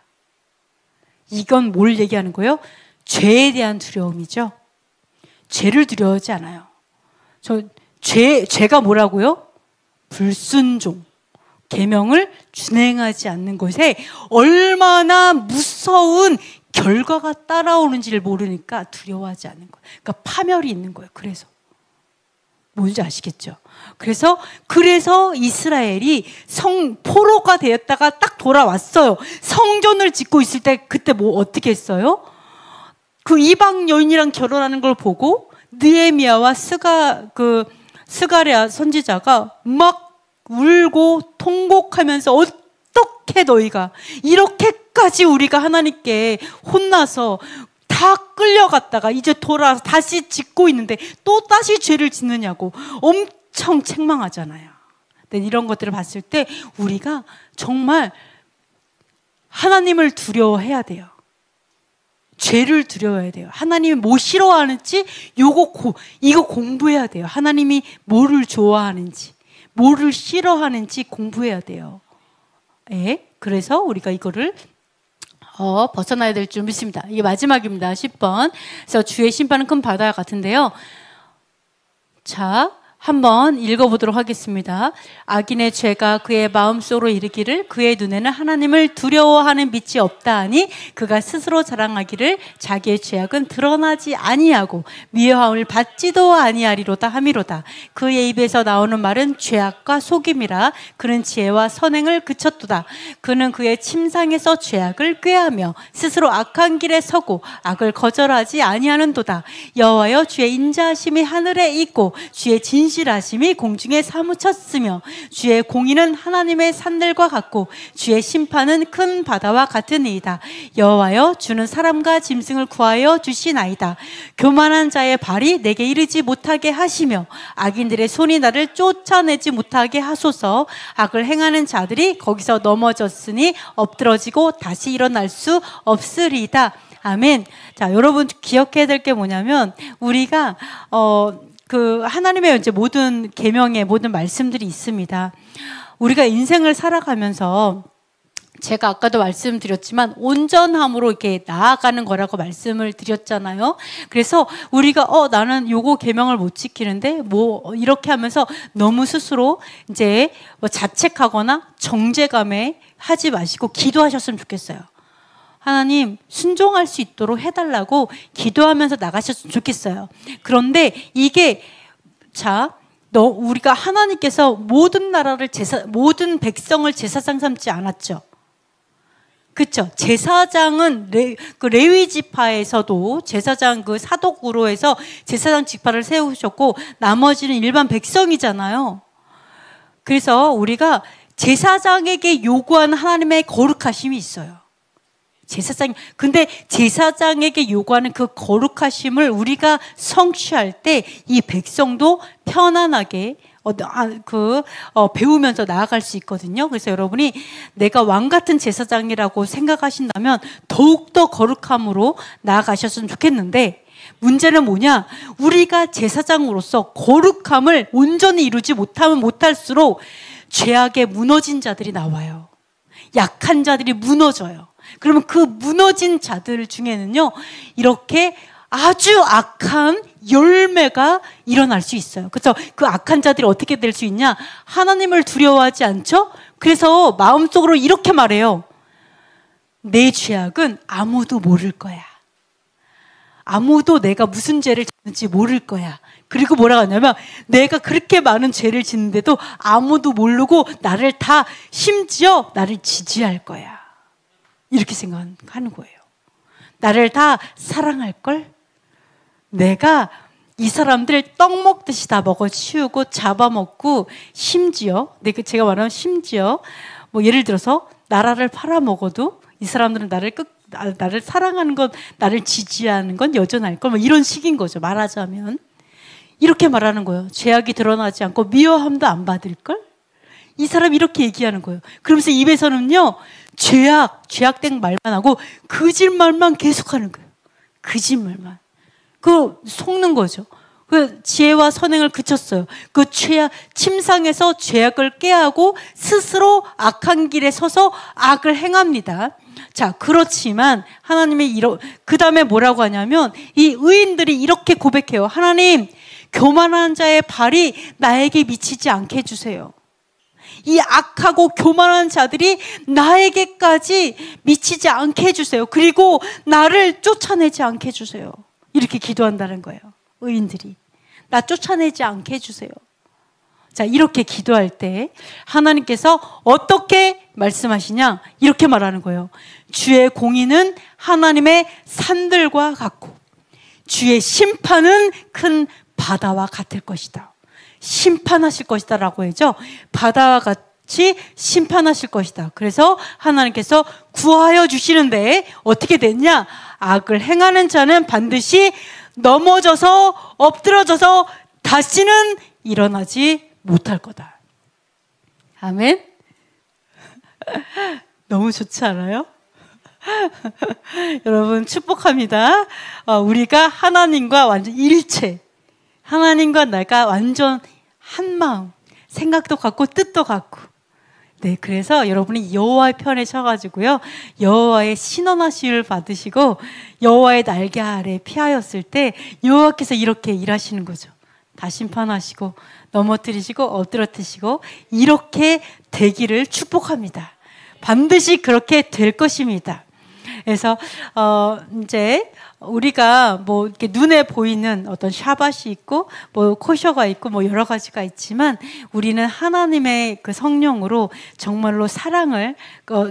이건 뭘 얘기하는 거예요? 죄에 대한 두려움이죠. 죄를 두려워하지 않아요. 죄가 뭐라고요? 불순종. 계명을 준행하지 않는 것에 얼마나 무서운 결과가 따라오는지를 모르니까 두려워하지 않는 거예요. 그러니까 파멸이 있는 거예요. 그래서. 뭔지 아시겠죠? 그래서 이스라엘이 포로가 되었다가 딱 돌아왔어요. 성전을 짓고 있을 때 그때 뭐 어떻게 했어요? 그 이방 여인이랑 결혼하는 걸 보고 느헤미야와 스가랴 선지자가 막 울고 통곡하면서 어떻게 너희가 이렇게까지 우리가 하나님께 혼나서 다 끌려갔다가 이제 돌아와서 다시 짓고 있는데 또 다시 죄를 짓느냐고 엄청 책망하잖아요. 근데 이런 것들을 봤을 때 우리가 정말 하나님을 두려워해야 돼요. 죄를 두려워해야 돼요. 하나님이 뭐 싫어하는지 이거 공부해야 돼요. 하나님이 뭐를 좋아하는지 뭐를 싫어하는지 공부해야 돼요. 그래서 우리가 이거를 벗어나야 될 줄 믿습니다. 이게 마지막입니다. 10번. 그래서 주의 심판은 큰 바다 같은데요. 자, 한번 읽어보도록 하겠습니다. 악인의 죄가 그의 마음속으로 이르기를 그의 눈에는 하나님을 두려워하는 빛이 없다 하니 그가 스스로 자랑하기를 자기의 죄악은 드러나지 아니하고 미워함을 받지도 아니하리로다 함이로다. 그의 입에서 나오는 말은 죄악과 속임이라. 그는 지혜와 선행을 그쳤도다. 그는 그의 침상에서 죄악을 꾀하며 스스로 악한 길에 서고 악을 거절하지 아니하는도다. 여호와여, 주의 인자하심이 하늘에 있고 주의 진실하심이 공중에 사무쳤으며 주의 공의는 하나님의 산들과 같고 주의 심판은 큰 바다와 같으니이다. 여호와여, 주는 사람과 짐승을 구하여 주시나이다. 교만한 자의 발이 내게 이르지 못하게 하시며 악인들의 손이 나를 쫓아내지 못하게 하소서. 악을 행하는 자들이 거기서 넘어졌으니 엎드러지고 다시 일어날 수 없으리이다. 아멘. 자, 여러분 기억해야 될 게 뭐냐면 우리가 하나님의 이제 모든 계명의 모든 말씀들이 있습니다. 우리가 인생을 살아가면서 제가 아까도 말씀드렸지만 온전함으로 이렇게 나아가는 거라고 말씀을 드렸잖아요. 그래서 우리가 나는 요거 계명을 못 지키는데 뭐 이렇게 하면서 너무 스스로 이제 뭐 자책하거나 정죄감에 하지 마시고 기도하셨으면 좋겠어요. 하나님 순종할 수 있도록 해달라고 기도하면서 나가셨으면 좋겠어요. 그런데 이게 우리가 하나님께서 모든 나라를 모든 백성을 제사장 삼지 않았죠. 그렇죠. 제사장은 레위 지파에서도 제사장 사독으로 해서 제사장 지파를 세우셨고 나머지는 일반 백성이잖아요. 그래서 우리가 제사장에게 요구하는 하나님의 거룩하심이 있어요. 근데 제사장에게 요구하는 그 거룩하심을 우리가 성취할 때 이 백성도 편안하게 배우면서 나아갈 수 있거든요. 그래서 여러분이 내가 왕 같은 제사장이라고 생각하신다면 더욱더 거룩함으로 나아가셨으면 좋겠는데 문제는 뭐냐? 우리가 제사장으로서 거룩함을 온전히 이루지 못하면 못할수록 죄악에 무너진 자들이 나와요. 약한 자들이 무너져요. 그러면 그 무너진 자들 중에는요, 이렇게 아주 악한 열매가 일어날 수 있어요. 그래서 그 악한 자들이 어떻게 될 수 있냐? 하나님을 두려워하지 않죠? 그래서 마음속으로 이렇게 말해요. 내 죄악은 아무도 모를 거야. 아무도 내가 무슨 죄를 짓는지 모를 거야. 그리고 뭐라고 하냐면 내가 그렇게 많은 죄를 짓는데도 아무도 모르고 심지어 나를 지지할 거야. 이렇게 생각하는 거예요. 나를 다 사랑할걸? 내가 이 사람들 떡 먹듯이 다 먹어치우고 잡아먹고 심지어 제가 말하는 심지어 뭐 예를 들어서 나라를 팔아먹어도 이 사람들은 나를 사랑하는 건, 나를 지지하는 건 여전할 걸, 뭐 이런 식인 거죠. 말하자면 이렇게 말하는 거예요. 죄악이 드러나지 않고 미워함도 안 받을 걸? 이 사람이 이렇게 얘기하는 거예요. 그러면서 입에서는요 죄악된 말만 하고 거짓말만 계속하는 거예요. 거짓말만. 그 속는 거죠. 그 지혜와 선행을 그쳤어요. 그 침상에서 죄악을 깨하고 스스로 악한 길에 서서 악을 행합니다. 자, 그렇지만 하나님이 그 다음에 뭐라고 하냐면 이 의인들이 이렇게 고백해요. 하나님, 교만한 자의 발이 나에게 미치지 않게 해주세요. 이 악하고 교만한 자들이 나에게까지 미치지 않게 해주세요. 그리고 나를 쫓아내지 않게 해주세요. 이렇게 기도한다는 거예요. 의인들이 나 쫓아내지 않게 해주세요. 자, 이렇게 기도할 때 하나님께서 어떻게 말씀하시냐? 이렇게 말하는 거예요. 주의 공의는 하나님의 산들과 같고 주의 심판은 큰 바다와 같을 것이다. 심판하실 것이다 라고 하죠. 바다와 같이 심판하실 것이다. 그래서 하나님께서 구하여 주시는데 어떻게 됐냐? 악을 행하는 자는 반드시 넘어져서 엎드러져서 다시는 일어나지 못할 거다. 아멘. 너무 좋지 않아요? 여러분 축복합니다. 우리가 하나님과 완전 일체, 하나님과 내가 완전 한 마음, 생각도 같고 뜻도 같고. 네, 그래서 여러분이 여호와의 편에 서가지고요, 여호와의 신원하심을 받으시고 여호와의 날개 아래 피하였을 때 여호와께서 이렇게 일하시는 거죠. 다 심판하시고 넘어뜨리시고 엎드러뜨리시고 이렇게 되기를 축복합니다. 반드시 그렇게 될 것입니다. 그래서 이제 우리가 뭐 이렇게 눈에 보이는 어떤 샤밧이 있고 뭐 코셔가 있고 뭐 여러 가지가 있지만 우리는 하나님의 그 성령으로 정말로 사랑을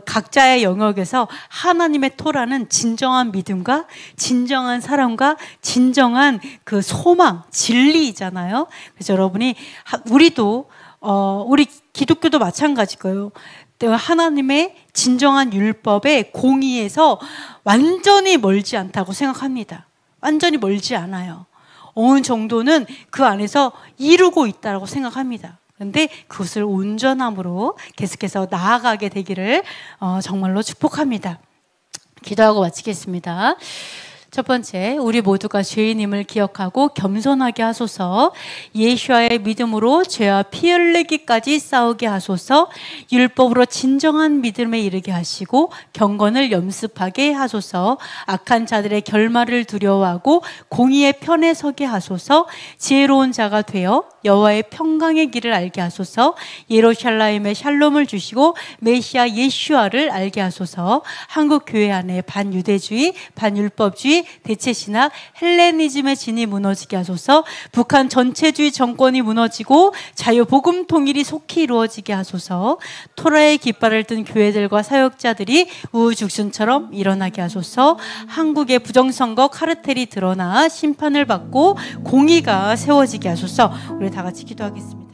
각자의 영역에서 하나님의 토라는 진정한 믿음과 진정한 사랑과 진정한 그 소망, 진리잖아요. 그래서 여러분이 우리도 우리 기독교도 마찬가지일 거예요. 하나님의 진정한 율법의 공의에서 완전히 멀지 않다고 생각합니다. 완전히 멀지 않아요. 어느 정도는 그 안에서 이루고 있다고 생각합니다. 그런데 그것을 온전함으로 계속해서 나아가게 되기를 정말로 축복합니다. 기도하고 마치겠습니다. 첫 번째, 우리 모두가 죄인임을 기억하고 겸손하게 하소서. 예수와의 믿음으로 죄와 피 흘리기까지 싸우게 하소서. 율법으로 진정한 믿음에 이르게 하시고 경건을 염습하게 하소서. 악한 자들의 결말을 두려워하고 공의의 편에 서게 하소서. 지혜로운 자가 되어 여호와의 평강의 길을 알게 하소서. 예루살렘에 샬롬을 주시고 메시아 예수와를 알게 하소서. 한국 교회 안에 반유대주의, 반율법주의, 대체신학, 헬레니즘의 진이 무너지게 하소서. 북한 전체주의 정권이 무너지고 자유복음 통일이 속히 이루어지게 하소서. 토라의 깃발을 든 교회들과 사역자들이 우후죽순처럼 일어나게 하소서. 한국의 부정선거 카르텔이 드러나 심판을 받고 공의가 세워지게 하소서. 우리 다 같이 기도하겠습니다.